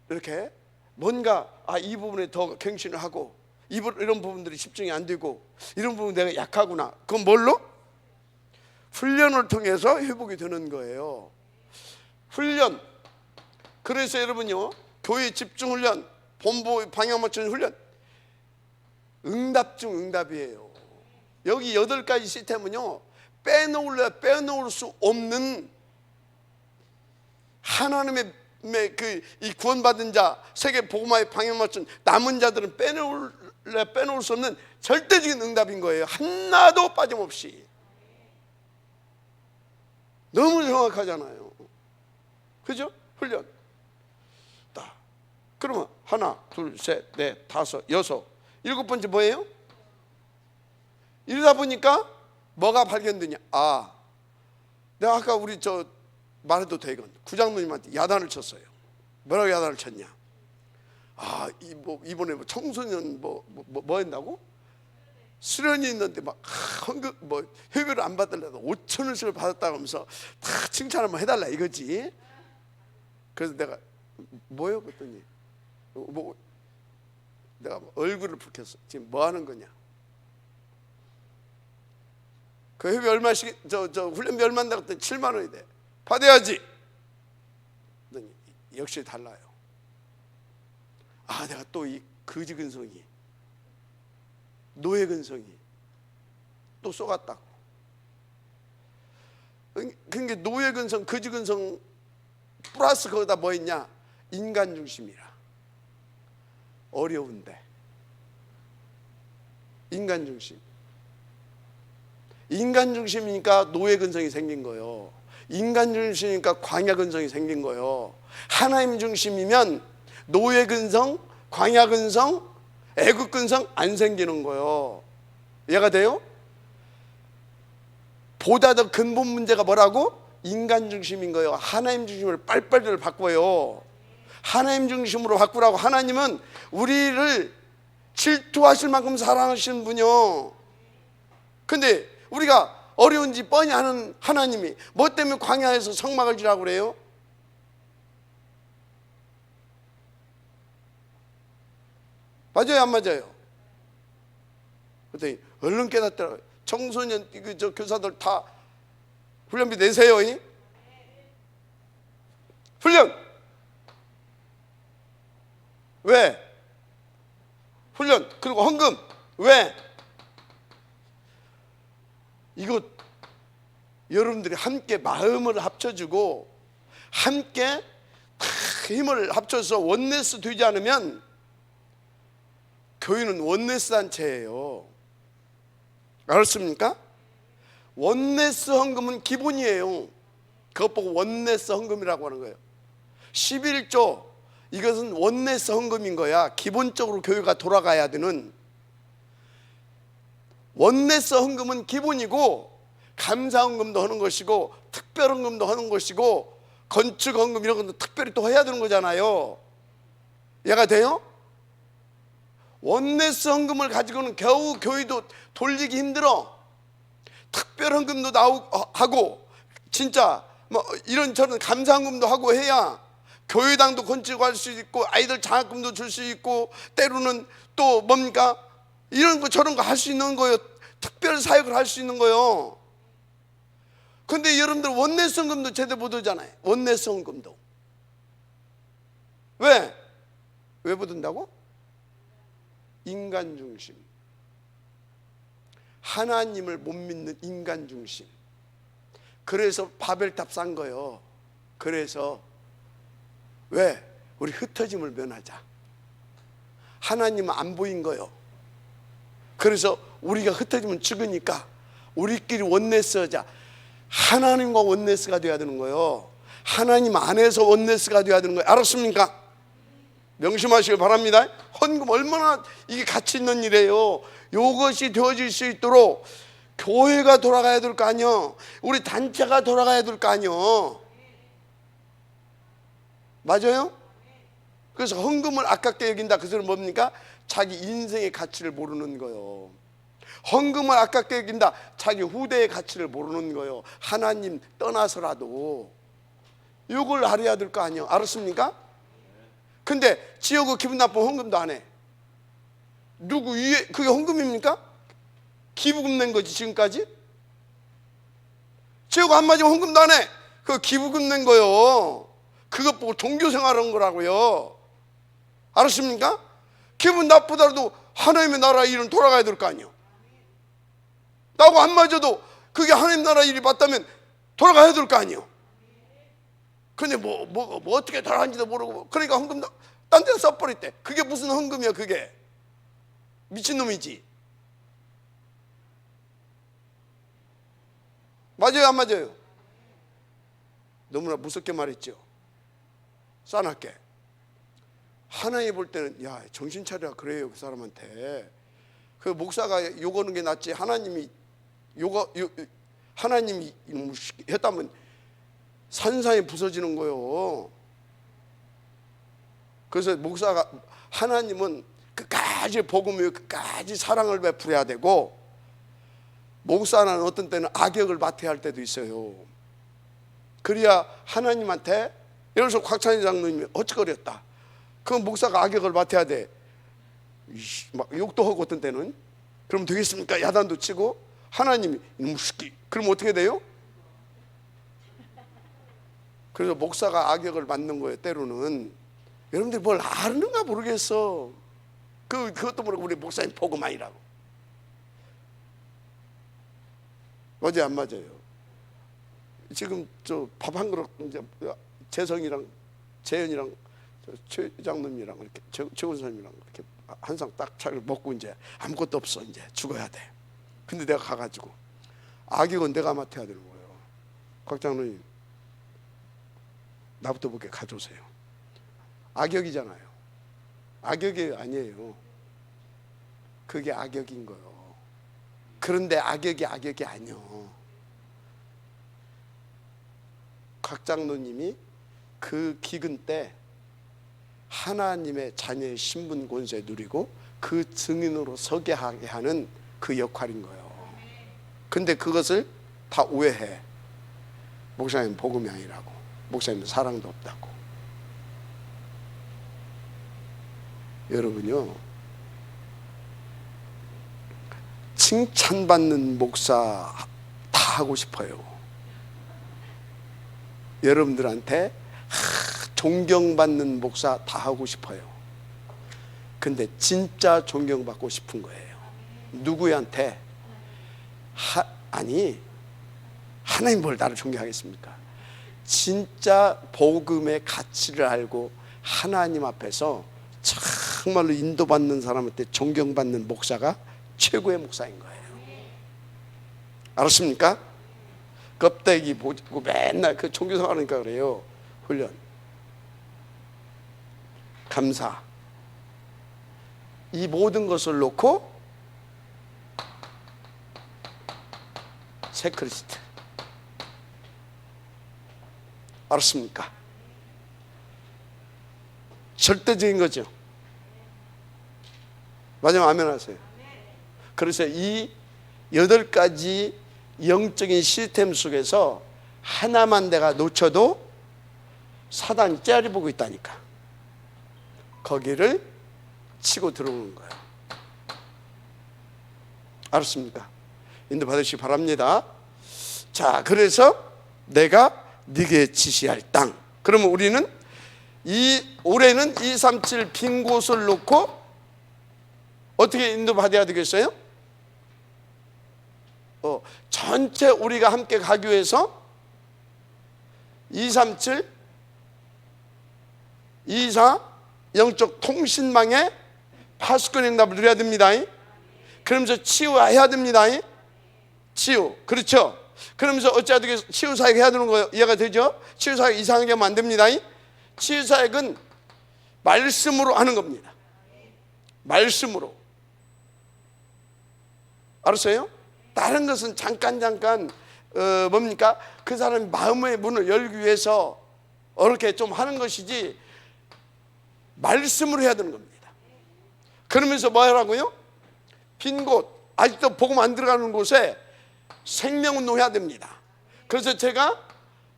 [SPEAKER 1] 이렇게 뭔가 이 부분에 더 경신을 하고 이런 부분들이 집중이 안 되고 이런 부분 내가 약하구나. 그건 뭘로? 훈련을 통해서 회복이 되는 거예요. 훈련. 그래서 여러분요, 교회 집중 훈련, 본부 방향 맞추는 훈련, 응답 중 응답이에요. 여기 8가지 시스템은요, 빼놓을 수 없는 하나님의 이 구원받은 자, 세계 복음화의 방향 맞춘 남은 자들은 빼놓을 수 없는 절대적인 응답인 거예요. 하나도 빠짐없이. 너무 정확하잖아요. 그죠? 훈련. 그러면 하나, 둘, 셋, 넷, 다섯, 여섯, 7번째 뭐예요? 이러다 보니까 뭐가 발견되냐? 아, 내가 아까 우리 말해도 되건 구장로님한테 야단을 쳤어요. 뭐라고 야단을 쳤냐? 아, 이번에 청소년 뭐 한다고? 수련이 있는데 막 헌금 회비를 안 받으려고 5,000원씩을 받았다고 하면서 다 칭찬 한번 해달라 이거지. 그래서 내가 뭐요? 그랬더니 내가 얼굴을 붉혔어. 지금 뭐 하는 거냐? 그 회비 얼마씩, 훈련비 얼마인가 그랬더니 7만 원이 돼. 받아야지. 그랬더니 역시 달라요. 아, 내가 또 이 거지 근성이, 노예 근성이 또 쏘갔다고. 그러니까 노예 근성, 거지 근성 플러스 거기다 뭐 있냐? 인간 중심이라. 어려운데 인간 중심. 인간 중심이니까 노예 근성이 생긴 거예요. 인간 중심이니까 광야 근성이 생긴 거예요. 하나님 중심이면 노예 근성, 광야 근성, 애국 근성 안 생기는 거예요. 이해가 돼요? 보다 더 근본 문제가 뭐라고? 인간 중심인 거예요. 하나님 중심으로 빨리빨리 바꿔요. 하나님 중심으로 바꾸라고. 하나님은 우리를 질투하실 만큼 사랑하시는 분이요. 근데 우리가 어려운지 뻔히 아는 하나님이 뭐 때문에 광야에서 성막을 지라고 그래요? 맞아요, 안 맞아요? 그랬더니 얼른 깨닫더라고요. 청소년 교사들 다 훈련비 내세요. 훈련. 왜? 훈련. 그리고 헌금. 왜? 이거 여러분들이 함께 마음을 합쳐주고 함께 다 힘을 합쳐서 원네스 되지 않으면 교회는 원네스 단체예요. 알았습니까? 원네스 헌금은 기본이에요. 그것 보고 원네스 헌금이라고 하는 거예요. 11조, 이것은 원네스 헌금인 거야. 기본적으로 교회가 돌아가야 되는. 원네스 헌금은 기본이고, 감사 헌금도 하는 것이고, 특별 헌금도 하는 것이고, 건축 헌금 이런 것도 특별히 또 해야 되는 거잖아요. 이해가 돼요? 원네스 헌금을 가지고는 겨우 교회도 돌리기 힘들어. 특별 헌금도 하고, 진짜 뭐 이런저런 감사 헌금도 하고 해야 교회당도 건축할 수 있고, 아이들 장학금도 줄 수 있고, 때로는 또 뭡니까? 이런 거 저런 거 할 수 있는 거예요. 특별 사역을 할 수 있는 거예요. 근데 여러분들 원네스 헌금도 제대로 못 하잖아요. 원네스 헌금도. 왜? 왜 못 한다고? 인간 중심. 하나님을 못 믿는 인간 중심. 그래서 바벨탑 싼 거예요. 그래서 왜? 우리 흩어짐을 면하자. 하나님은 안 보인 거예요. 그래서 우리가 흩어지면 죽으니까 우리끼리 원네스 하자. 하나님과 원네스가 돼야 되는 거예요. 하나님 안에서 원네스가 돼야 되는 거예요. 알았습니까? 명심하시길 바랍니다. 헌금 얼마나 이게 가치 있는 일이에요. 이것이 되어질 수 있도록 교회가 돌아가야 될 거 아니요. 우리 단체가 돌아가야 될 거 아니요. 맞아요? 그래서 헌금을 아깝게 여긴다. 그 소리는 뭡니까? 자기 인생의 가치를 모르는 거예요. 헌금을 아깝게 여긴다. 자기 후대의 가치를 모르는 거예요. 하나님 떠나서라도 이걸 알아야 될 거 아니에요. 알았습니까? 근데 지어고 기분 나쁘면 헌금도 안 해. 누구 위에 그게 헌금입니까? 기부금 낸 거지 지금까지. 지어고 안 맞으면 헌금도 안 해. 그거 기부금 낸 거예요. 그것 보고 종교생활한 거라고요. 알았습니까? 기분 나쁘더라도 하나님의 나라 일은 돌아가야 될 거 아니에요. 나하고 안 맞아도 그게 하나님 나라 일이 맞다면 돌아가야 될 거 아니에요. 근데 뭐 어떻게 돌아가는지도 모르고, 그러니까 헌금 딴 데서 써버렸대. 그게 무슨 헌금이야 그게. 미친놈이지. 맞아요 안 맞아요? 너무나 무섭게 말했죠. 싸납게. 하나님 볼 때는 야 정신 차려 그래요 그 사람한테. 그 목사가 욕하는 게 낫지 하나님이 하나님이 했다면 산산이 부서지는 거예요. 그래서 목사가, 하나님은 끝까지 복음이요 끝까지 사랑을 베풀어야 되고, 목사는 어떤 때는 악역을 맡아야 할 때도 있어요. 그래야 하나님한테, 예를 들어서 곽찬희 장로님이 어찌거렸다, 그럼 목사가 악역을 맡아야 돼. 막 욕도 하고 어떤 때는. 그럼 되겠습니까? 야단도 치고. 하나님이 이놈 새끼, 그럼 어떻게 돼요? 그래서 목사가 악역을 맡는 거예요 때로는. 여러분들이 뭘 아는가 모르겠어. 그것도 모르고 우리 목사님 복음아니라고. 맞아요 안 맞아요? 지금 저 밥 한 그릇 이제 재성이랑 재현이랑 최 장로님이랑 이렇게 최 권사님이랑 이렇게 한 상 딱 차를 먹고 이제 아무것도 없어, 이제 죽어야 돼. 근데 내가 가가지고 악역은 내가 맡아야 되는 거예요. 곽 장로님 나부터 보게 가져오세요. 악역이잖아요. 악역이 아니에요. 그게 악역인 거예요. 그런데 악역이 아니요. 곽 장로님이 그 기근 때 하나님의 자녀의 신분 권세 누리고 그 증인으로 서게 하게 하는 그 역할인 거예요. 근데 그것을 다 오해해. 목사님 복음이 아니라고, 목사님 사랑도 없다고. 여러분요, 칭찬받는 목사 다 하고 싶어요. 여러분들한테 존경받는 목사 다 하고 싶어요. 근데 진짜 존경받고 싶은 거예요. 누구한테? 아니 하나님 뭘 나를 존경하겠습니까? 진짜 복음의 가치를 알고 하나님 앞에서 정말로 인도받는 사람한테 존경받는 목사가 최고의 목사인 거예요. 알았습니까? 껍데기 보고 맨날 그 종교생활하니까 그래요. 훈련, 감사, 이 모든 것을 놓고 체크리스트. 알았습니까? 절대적인 거죠. 마지막 아멘 하세요. 그래서 이 8가지 영적인 시스템 속에서 하나만 내가 놓쳐도 사단이 째려보고 있다니까. 거기를 치고 들어오는 거예요. 알았습니까? 인도 받으시기 바랍니다. 자, 그래서 내가 네게 지시할 땅. 그러면 우리는 올해는 237 빈 곳을 놓고 어떻게 인도받아야 되겠어요? 전체 우리가 함께 가기 위해서 237 24 영적 통신망에 파수꾼의 응답을 누려야 됩니다. 그러면서 치유해야 됩니다. 치유. 그렇죠? 그러면서 어찌해야 되겠어요? 치유사역 해야 되는 거 이해가 되죠? 치유사역 이상하게 하면 안 됩니다. 치유사역은 말씀으로 하는 겁니다. 말씀으로. 알았어요? 다른 것은 잠깐 뭡니까? 그 사람의 마음의 문을 열기 위해서 이렇게 좀 하는 것이지 말씀으로 해야 되는 겁니다. 그러면서 뭐 하라고요? 빈 곳, 아직도 복음 안 들어가는 곳에 생명운동 해야 됩니다. 그래서 제가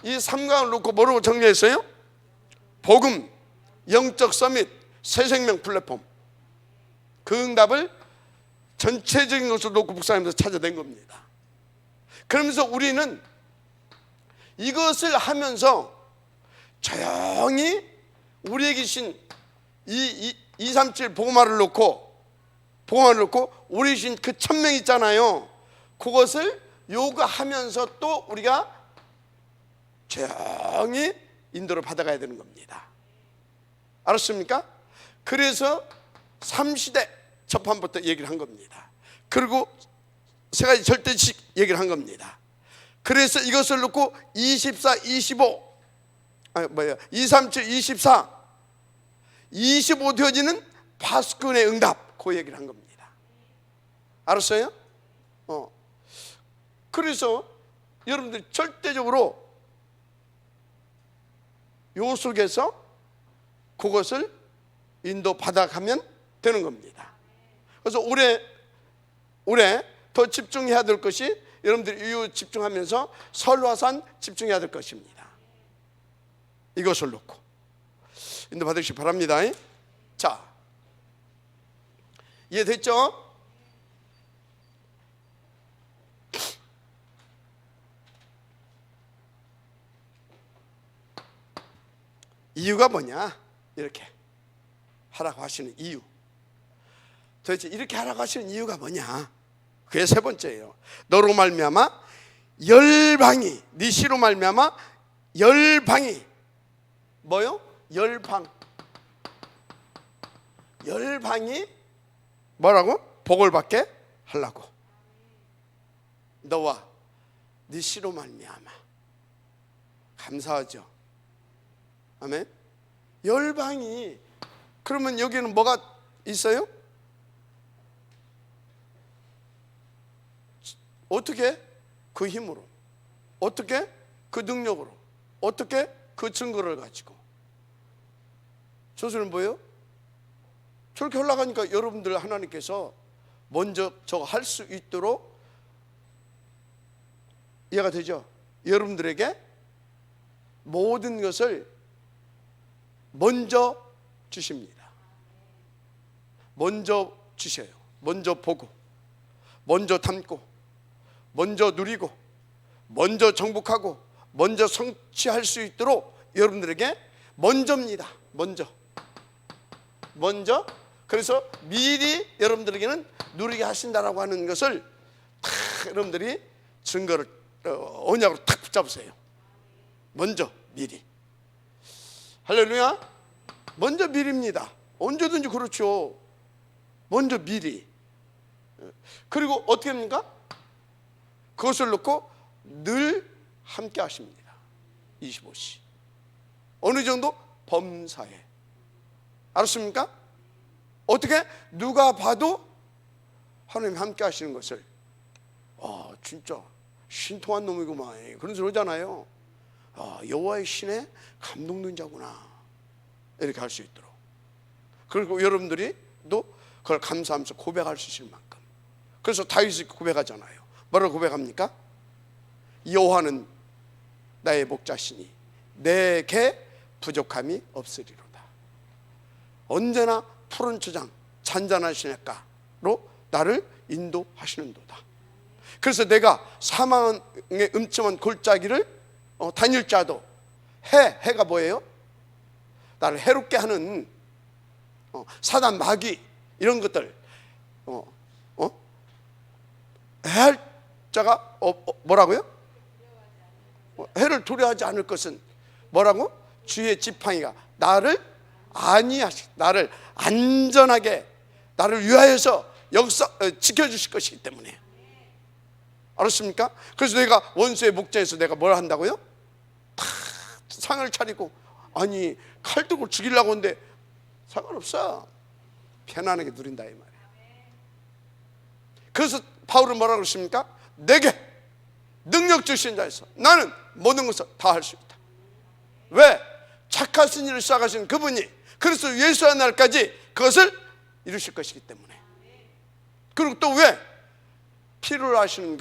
[SPEAKER 1] 이 3강을 놓고 뭐라고 정리했어요? 복음, 영적 서밋, 새생명 플랫폼. 그 응답을 전체적인 것을 놓고 목사님께서 찾아낸 겁니다. 그러면서 우리는 이것을 하면서 조용히 우리에게 주신 237 복음화를 놓고 우리 주신 그 천명 있잖아요. 그것을 요구하면서 또 우리가 조용히 인도를 받아가야 되는 겁니다. 알았습니까? 그래서 3시대 첫판부터 얘기를 한 겁니다. 그리고 세 가지 절대식 얘기를 한 겁니다. 그래서 이것을 놓고 24, 25 237, 24 25 되어지는 파수꾼의 응답, 그 얘기를 한 겁니다. 알았어요? 그래서 여러분들이 절대적으로 요 속에서 그것을 인도 받아가면 되는 겁니다. 그래서 올해 더 집중해야 될 것이, 여러분들이 이 집중하면서 설화산 집중해야 될 것입니다. 이것을 놓고 인도 받으시기 바랍니다. 자, 이해됐죠? 이유가 뭐냐? 이렇게 하라고 하시는 이유, 도대체 이렇게 하라고 하시는 이유가 뭐냐? 그게 세 번째예요. 너로 말미암아 열방이, 네 시로 말미암아 열방이 뭐요? 열방이 뭐라고? 복을 받게 하려고. 너와 네 시로 말미암아. 감사하죠? 아멘. 열방이, 그러면 여기는 뭐가 있어요? 어떻게? 그 힘으로, 어떻게? 그 능력으로, 어떻게? 그 증거를 가지고. 저 소리는 뭐예요? 저렇게 올라가니까 여러분들 하나님께서 먼저 저거 할 수 있도록, 이해가 되죠? 여러분들에게 모든 것을 먼저 주십니다. 먼저 주셔요. 먼저 보고, 먼저 담고, 먼저 누리고, 먼저 정복하고, 먼저 성취할 수 있도록 여러분들에게 먼저입니다. 먼저. 그래서 미리 여러분들에게는 누리게 하신다라고 하는 것을 다 여러분들이 증거를 언약으로 탁 붙잡으세요. 먼저, 미리. 할렐루야. 먼저 미리입니다. 언제든지 그렇죠. 먼저 미리. 그리고 어떻게 합니까? 그것을 놓고 늘 함께 하십니다. 25시. 어느 정도? 범사에. 알았습니까? 어떻게? 누가 봐도 하나님 함께 하시는 것을, 진짜 신통한 놈이구만, 그런 소리 하잖아요. 여호와의 신에 감동된 자구나, 이렇게 할 수 있도록. 그리고 여러분들이 또 그걸 감사하면서 고백할 수 있을 만큼. 그래서 다윗이 고백하잖아요. 뭐라고 고백합니까? 여호와는 나의 목자시니 내게 부족함이 없으리로다. 언제나 푸른 초장 잔잔한 시냇가로 나를 인도하시는도다. 그래서 내가 사망의 음침한 골짜기를 다닐 자도, 해가 뭐예요? 나를 해롭게 하는 사단, 마귀, 이런 것들 해할 자가 뭐라고요? 해를 두려워하지 않을 것은 뭐라고? 주의 지팡이가 나를 나를 안전하게, 나를 위하여서 지켜주실 것이기 때문에. 알았습니까? 그래서 내가 원수의 목전에서 내가 뭘 한다고요? 다 상을 차리고, 아니 칼 들고 죽이려고 하는데 상관없어. 편안하게 누린다, 이 말이에요. 그래서 바울은 뭐라고 그러십니까? 내게 능력 주신 자에서 나는 모든 것을 다 할 수 있다. 왜? 착하신 일을 시작하신 그분이 그래서 예수의 날까지 그것을 이루실 것이기 때문에. 그리고 또 왜? 필요를 하시는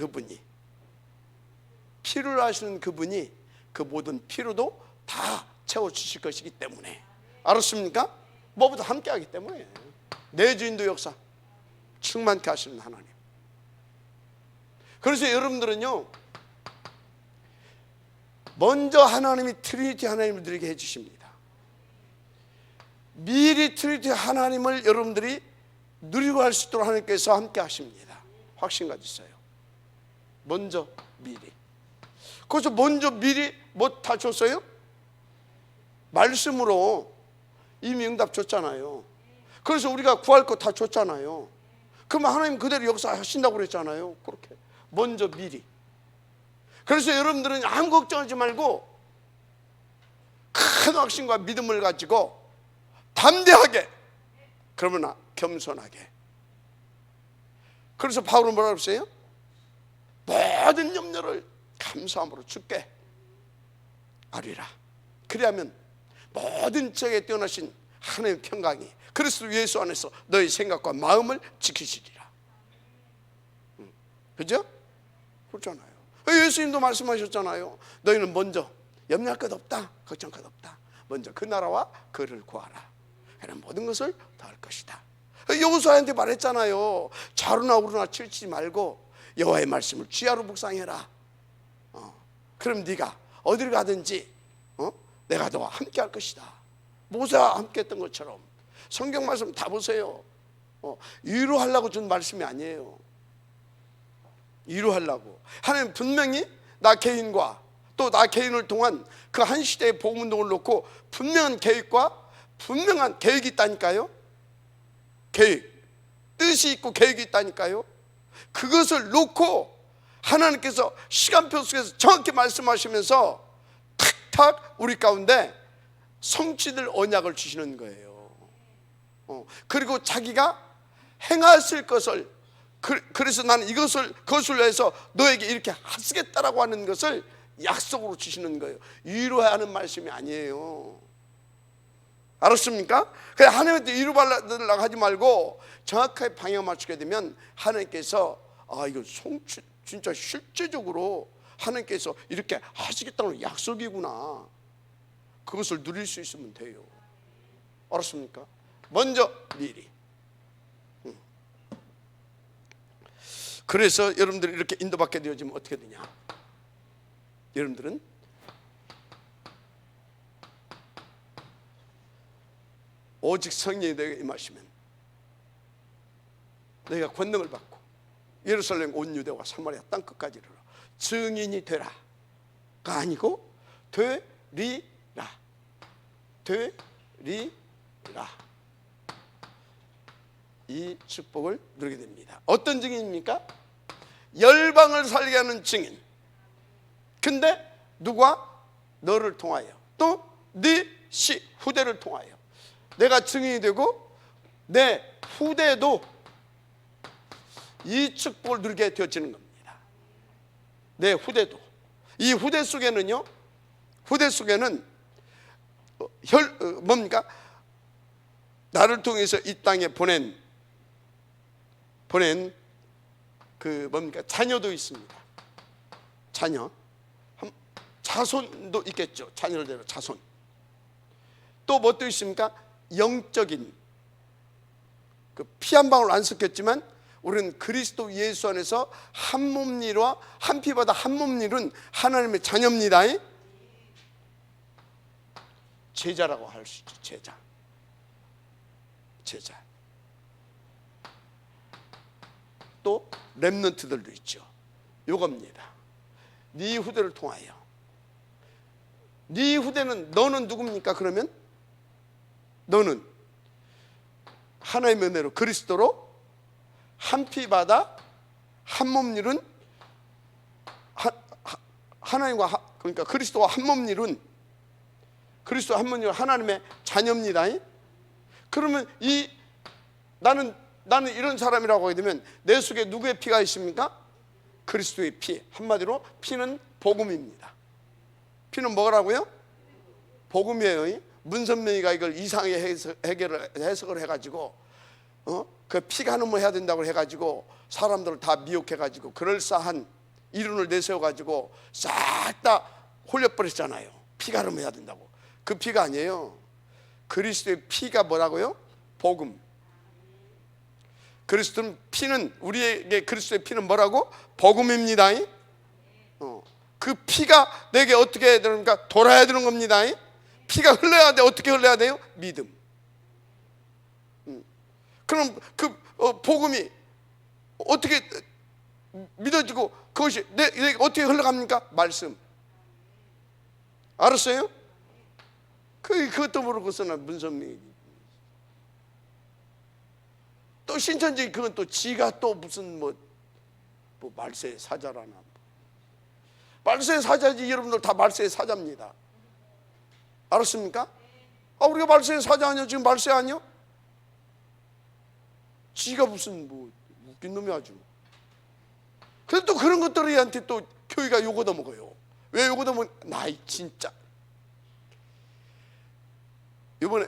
[SPEAKER 1] 그분이 그 모든 필요도 다 채워주실 것이기 때문에. 알았습니까? 뭐보다 함께하기 때문에. 내주인도 역사 충만케 하시는 하나님. 그래서 여러분들은요, 먼저 하나님이 트리니티 하나님을 누리게 해주십니다. 미리 트리니티 하나님을 여러분들이 누리고 할 수 있도록 하나님께서 함께 하십니다. 확신 가지세요. 먼저 미리. 그래서 먼저 미리 뭐 다 줬어요? 말씀으로 이미 응답 줬잖아요. 그래서 우리가 구할 거 다 줬잖아요. 그러면 하나님 그대로 역사하신다고 그랬잖아요. 그렇게 먼저 미리. 그래서 여러분들은 아무 걱정하지 말고 큰 확신과 믿음을 가지고 담대하게, 그러나 겸손하게. 그래서 바울은 뭐라고 했어요? 모든 염려를 감사함으로 주께 아뢰라. 그리하면 모든 지역에 뛰어나신 하나님의 평강이 그리스도 예수 안에서 너희 생각과 마음을 지키시리라. 그죠? 그렇잖아요. 예수님도 말씀하셨잖아요. 너희는 먼저 염려할 것 없다, 걱정할 것 없다. 먼저 그 나라와 그를 구하라. 그럼 모든 것을 더할 것이다. 여호수아한테 말했잖아요. 좌로나 우로나 치우치지 말고 여호와의 말씀을 주야로 묵상해라. 그럼 네가 어디를 가든지 내가 너와 함께 할 것이다. 모세와 함께 했던 것처럼. 성경 말씀 다 보세요. 위로하려고 준 말씀이 아니에요. 위로하려고. 하나님 분명히 나 개인과 또 나 개인을 통한 그 한 시대의 복음운동을 놓고 분명한 계획과 분명한 계획이 있다니까요. 계획, 뜻이 있고 계획이 있다니까요. 그것을 놓고 하나님께서 시간표 속에서 정확히 말씀하시면서 탁탁 우리 가운데 성취될 언약을 주시는 거예요. 그리고 자기가 행하실 것을, 그래서 나는 그것을 위해서 너에게 이렇게 하시겠다라고 하는 것을 약속으로 주시는 거예요. 위로해야 하는 말씀이 아니에요. 알았습니까? 그냥 하나님한테 위로받으려고 하지 말고 정확하게 방향 맞추게 되면 하나님께서 이거 진짜 실제적으로 하나님께서 이렇게 하시겠다는 약속이구나. 그것을 누릴 수 있으면 돼요. 알았습니까? 먼저 미리. 그래서 여러분들이 이렇게 인도받게 되어지면 어떻게 되냐? 여러분들은 오직 성령이 너에게 임하시면 너희가 권능을 받고 예루살렘 온 유대와 사마리아 땅끝까지 이르러 증인이 되라가 아니고 되리라. 이 축복을 누리게 됩니다. 어떤 증인입니까? 열방을 살게 하는 증인. 근데 누가? 너를 통하여, 또 네 후대를 통하여 내가 증인이 되고 내 후대도 이 축복을 누리게 되어지는 겁니다. 내 후대도. 이 후대 속에는요, 후대 속에는 뭡니까? 나를 통해서 이 땅에 보낸 그 뭡니까? 자녀도 있습니다. 자손도 있겠죠. 자녀를 대로 자손. 또 뭣도 있습니까? 영적인 그 피 한 방울 안 섞였지만 우리는 그리스도 예수 안에서 한 몸니와 한 피보다 한 몸니는 하나님의 자녀입니다. 제자라고 할 수 있죠. 제자. 또 렘넌트들도 있죠. 요겁니다. 네 후대를 통하여. 네 후대는 너는 누굽니까? 그러면 너는 하나님의 은혜로 그리스도로 한 피바다 한 몸 이룬 하나님과, 그러니까 그리스도와 한 몸 이룬, 그리스도 한 몸 이룬 하나님의 자녀입니다. 그러면 나는 이런 사람이라고 하게 되면 내 속에 누구의 피가 있습니까? 그리스도의 피. 한마디로 피는 복음입니다. 피는 뭐라고요? 복음이에요. 문선명이가 이걸 이상하게 해석을 해가지고 그 피가 한음을 해야 된다고 해가지고 사람들을 다 미혹해가지고 그럴싸한 이론을 내세워가지고 싹 다 홀려버렸잖아요. 피가 한음해야 된다고. 그 피가 아니에요. 그리스도의 피가 뭐라고요? 복음. 그리스도는 피는, 우리에게 그리스도의 피는 뭐라고? 복음입니다. 그 피가 내게 어떻게 해야 되는가? 돌아야 되는 겁니다. 피가 흘러야 돼. 어떻게 흘러야 돼요? 믿음. 그럼 그 복음이 어떻게 믿어지고 그것이 내게 어떻게 흘러갑니까? 말씀. 알았어요? 그것도 모르고서는 문선미 또 신천지 그건 또 지가 또 무슨 뭐 말세의 사자라나. 말세의 사자지. 여러분들 다 말세의 사자입니다. 알았습니까? 우리가 말세의 사자 아니야? 지금 말세 아니야? 지가 무슨 뭐 웃긴 놈이 아주. 그래서 또 그런 것들이한테 또 교회가 욕 얻어먹어요. 왜 욕 얻어먹어? 나이 진짜. 이번에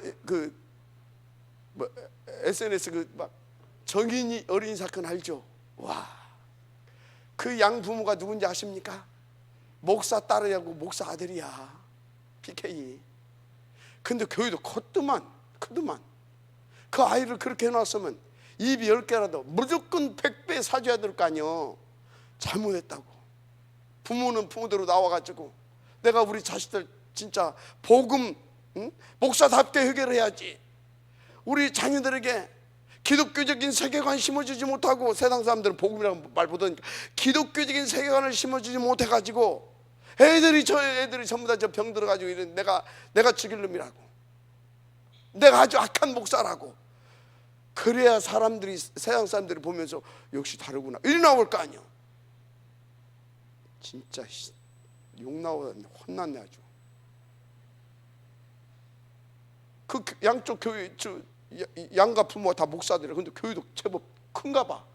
[SPEAKER 1] SNS 막 정인이 어린이 사건 알죠? 와, 그 양 부모가 누군지 아십니까? 목사 딸이하고 목사 아들이야. PK. 근데 교회도 크더만. 그 아이를 그렇게 해놨으면 입이 10개라도 무조건 100배 사줘야 될 거 아니요. 잘못했다고. 부모는 부모대로 나와가지고 내가 우리 자식들 진짜 복음 목사답게 해결해야지. 우리 자녀들에게 기독교적인 세계관 심어주지 못하고, 세상 사람들은 복음이라고 말 못하니까 기독교적인 세계관을 심어주지 못해가지고 애들이 전부 다 저 병 들어가지고 이런 내가 죽일 놈이라고, 내가 아주 악한 목사라고. 그래야 사람들이, 세상 사람들이 보면서 역시 다르구나 이리 나올 거 아니야. 진짜 욕 나오다 혼났네 아주. 그 양쪽 교회 양가 부모가 다 목사들이야. 근데 교회도 제법 큰가 봐.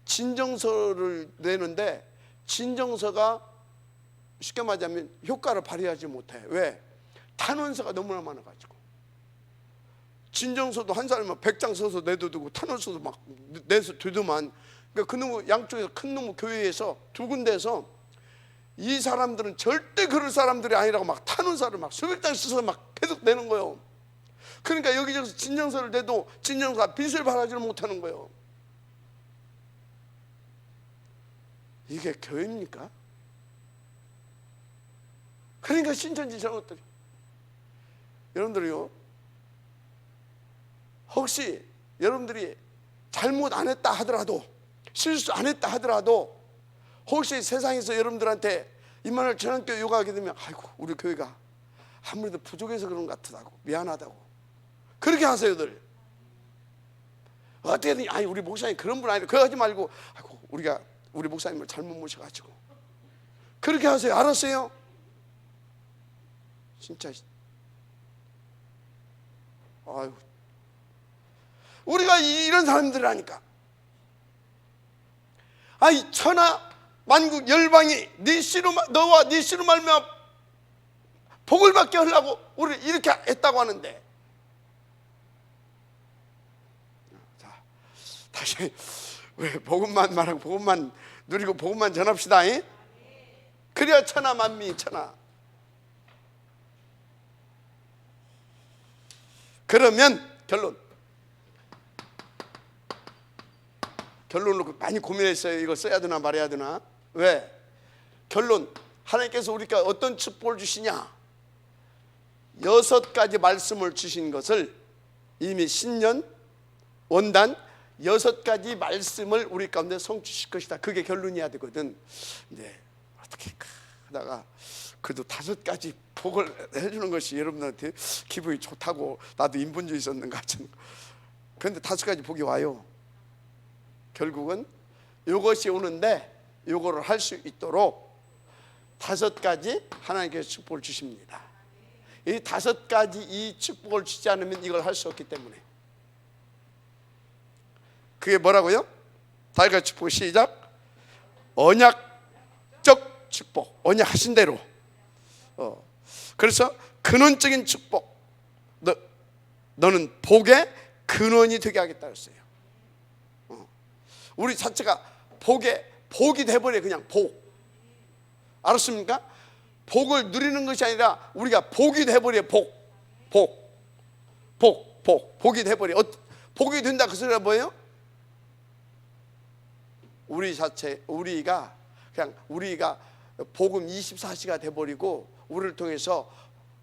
[SPEAKER 1] 진정서를 내는데 진정서가 쉽게 말하자면 효과를 발휘하지 못해. 왜? 탄원서가 너무나 많아가지고. 진정서도 한 사람은 100장 써서 내도되고 탄원서도 막 내서 되더만. 그러니까 그놈의 양쪽에서 큰 놈의 교회에서 두 군데에서 이 사람들은 절대 그럴 사람들이 아니라고 막 탄원서를 막 수백 장 써서 막 계속 내는 거예요. 그러니까 여기저기서 진정서를 내도 진정서가 빛을 발하지를 못하는 거예요. 이게 교회입니까? 그러니까 신천지 저런 것들이. 여러분들이요, 혹시 여러분들이 잘못 안 했다 하더라도, 실수 안 했다 하더라도, 혹시 세상에서 여러분들한테 이만을 전환교회 요구하게 되면 아이고 우리 교회가 아무래도 부족해서 그런 것 같다고, 미안하다고 그렇게 하세요들. 어떻게든 아니 우리 목사님 그런 분 아니라 그거 하지 말고 아이고 우리가 우리 목사님을 잘못 모셔가지고 그렇게 하세요. 알았어요? 진짜 아유, 우리가 이런 사람들이라니까. 아이 천하 만국 열방이 너와 네 씨로 말미암아 복을 받게 하려고 우리 이렇게 했다고 하는데, 자 다시 왜 복음만 말하고 복음만 누리고 복음만 전합시다. 그래야 천하 만민이 천하. 그러면 결론으로 많이 고민했어요. 이거 써야 되나 말해야 되나. 왜? 결론, 하나님께서 우리가 어떤 축복을 주시냐, 6가지 말씀을 주신 것을 이미 신년 원단 6가지 말씀을 우리 가운데 성취실 것이다. 그게 결론이어야 되거든. 근데 어떻게 하다가 그래도 5가지 복을 해주는 것이 여러분한테 기분이 좋다고 나도 인본주의 있었는가 같은. 그런데 5가지 복이 와요. 결국은 이것이 오는데 이거를 할 수 있도록 5가지 하나님께서 축복을 주십니다. 이 5가지 이 축복을 주지 않으면 이걸 할 수 없기 때문에. 그게 뭐라고요? 5가지 축복 시작. 언약적 축복, 언약하신 대로. 그래서 근원적인 축복, 너는 복의 근원이 되게 하겠다 했어요. 우리 자체가 복이 돼버려. 그냥 복. 알았습니까? 복을 누리는 것이 아니라 우리가 복이 돼버려. 복이 돼버려. 복이 된다 그 소리가 뭐예요? 우리 자체, 우리가 복음 24시가 돼버리고 우리를 통해서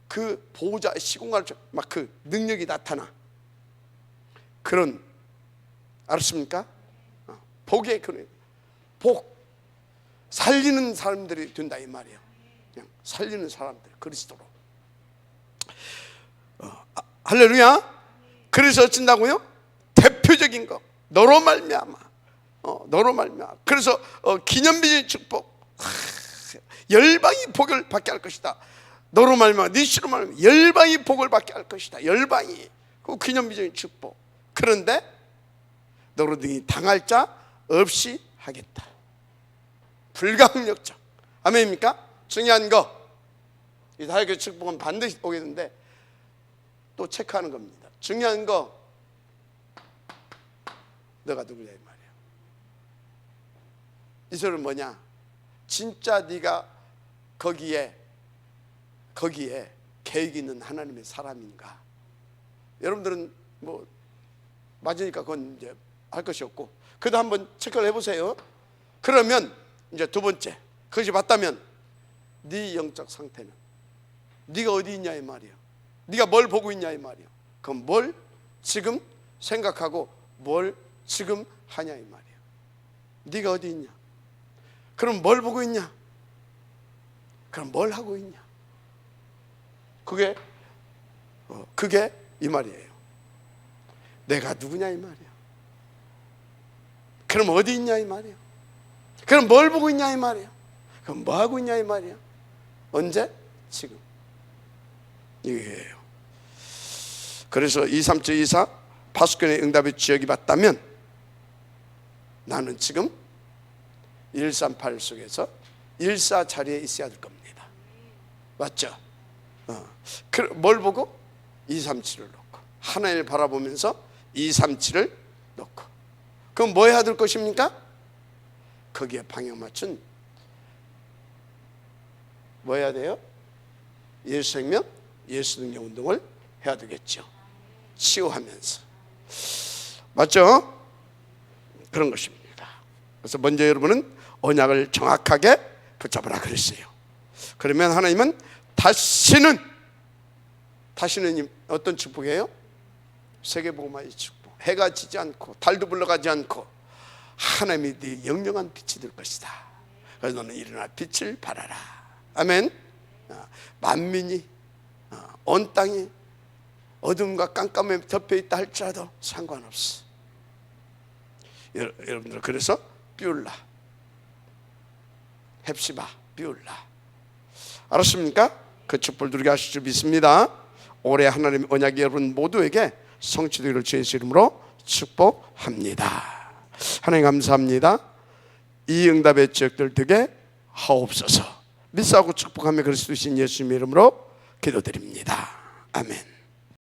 [SPEAKER 1] 그 보호자 시공할 막 그 능력이 나타나. 그런, 알았습니까? 복의 복, 살리는 사람들이 된다 이 말이에요. 그냥 살리는 사람들, 그리스도로. 할렐루야. 그래서 어쩐다고요? 대표적인 거, 너로 말미암아, 너로 말미암아. 그래서 기념비적인 축복, 열방이 복을 받게 할 것이다. 너로 말미암아, 네 씨로 말미암아 열방이 복을 받게 할 것이다. 열방이, 그 기념비적인 축복. 그런데 너로 등이 당할 자 없이 하겠다. 불가항력적. 아멘입니까? 중요한 거, 이 다윗의 축복은 반드시 오게 되는데 또 체크하는 겁니다. 중요한 거, 너가 누구냐 이 말이야. 이 소리는 뭐냐? 진짜 네가 거기에 계획이 있는 하나님의 사람인가? 여러분들은 뭐 맞으니까 그건 이제 할 것이 없고, 그래도 한번 체크를 해보세요. 그러면 이제 두 번째, 그것이 맞다면 네 영적 상태는, 네가 어디 있냐 이 말이야. 네가 뭘 보고 있냐 이 말이야. 그럼 뭘 지금 생각하고 뭘 지금 하냐 이 말이야. 네가 어디 있냐? 그럼 뭘 보고 있냐? 그럼 뭘 하고 있냐? 그게 이 말이에요. 내가 누구냐 이 말이야. 그럼 어디 있냐 이 말이야. 그럼 뭘 보고 있냐 이 말이야. 그럼 뭐 하고 있냐 이 말이야. 언제? 지금. 이게요. 그래서 23724 파수꾼의 응답의 지역이 맞다면 나는 지금 138 속에서 14 자리에 있어야 될 겁니다. 맞죠? 뭘 보고? 237을 놓고, 하나님을 바라보면서 237을 놓고. 그럼 뭐 해야 될 것입니까? 거기에 방향 맞춘 뭐 해야 돼요? 예수 생명, 예수 능력 운동을 해야 되겠죠. 치유하면서. 맞죠? 그런 것입니다. 그래서 먼저 여러분은 언약을 정확하게 붙잡으라 그랬어요. 그러면 하나님은 다시는 어떤 축복이에요? 세계복음화의 축복. 해가 지지 않고 달도 불러가지 않고 하나님이 네 영영한 빛이 될 것이다. 그래서 너는 일어나 빛을 발하라. 아멘. 만민이 온 땅이 어둠과 깜깜에 덮여있다 할지라도 상관없어. 여러분들, 그래서 비울라, 헵시바, 비울라. 알았습니까? 그 축복을 누리게 하실 줄 믿습니다. 올해 하나님의 언약이 여러분 모두에게 성취되기를 주의 이름으로 축복합니다. 하나님 감사합니다. 이 응답의 지역들 되게 하옵소서. 믿사하고 축복하며 그리스도 신 예수님의 이름으로 기도드립니다. 아멘.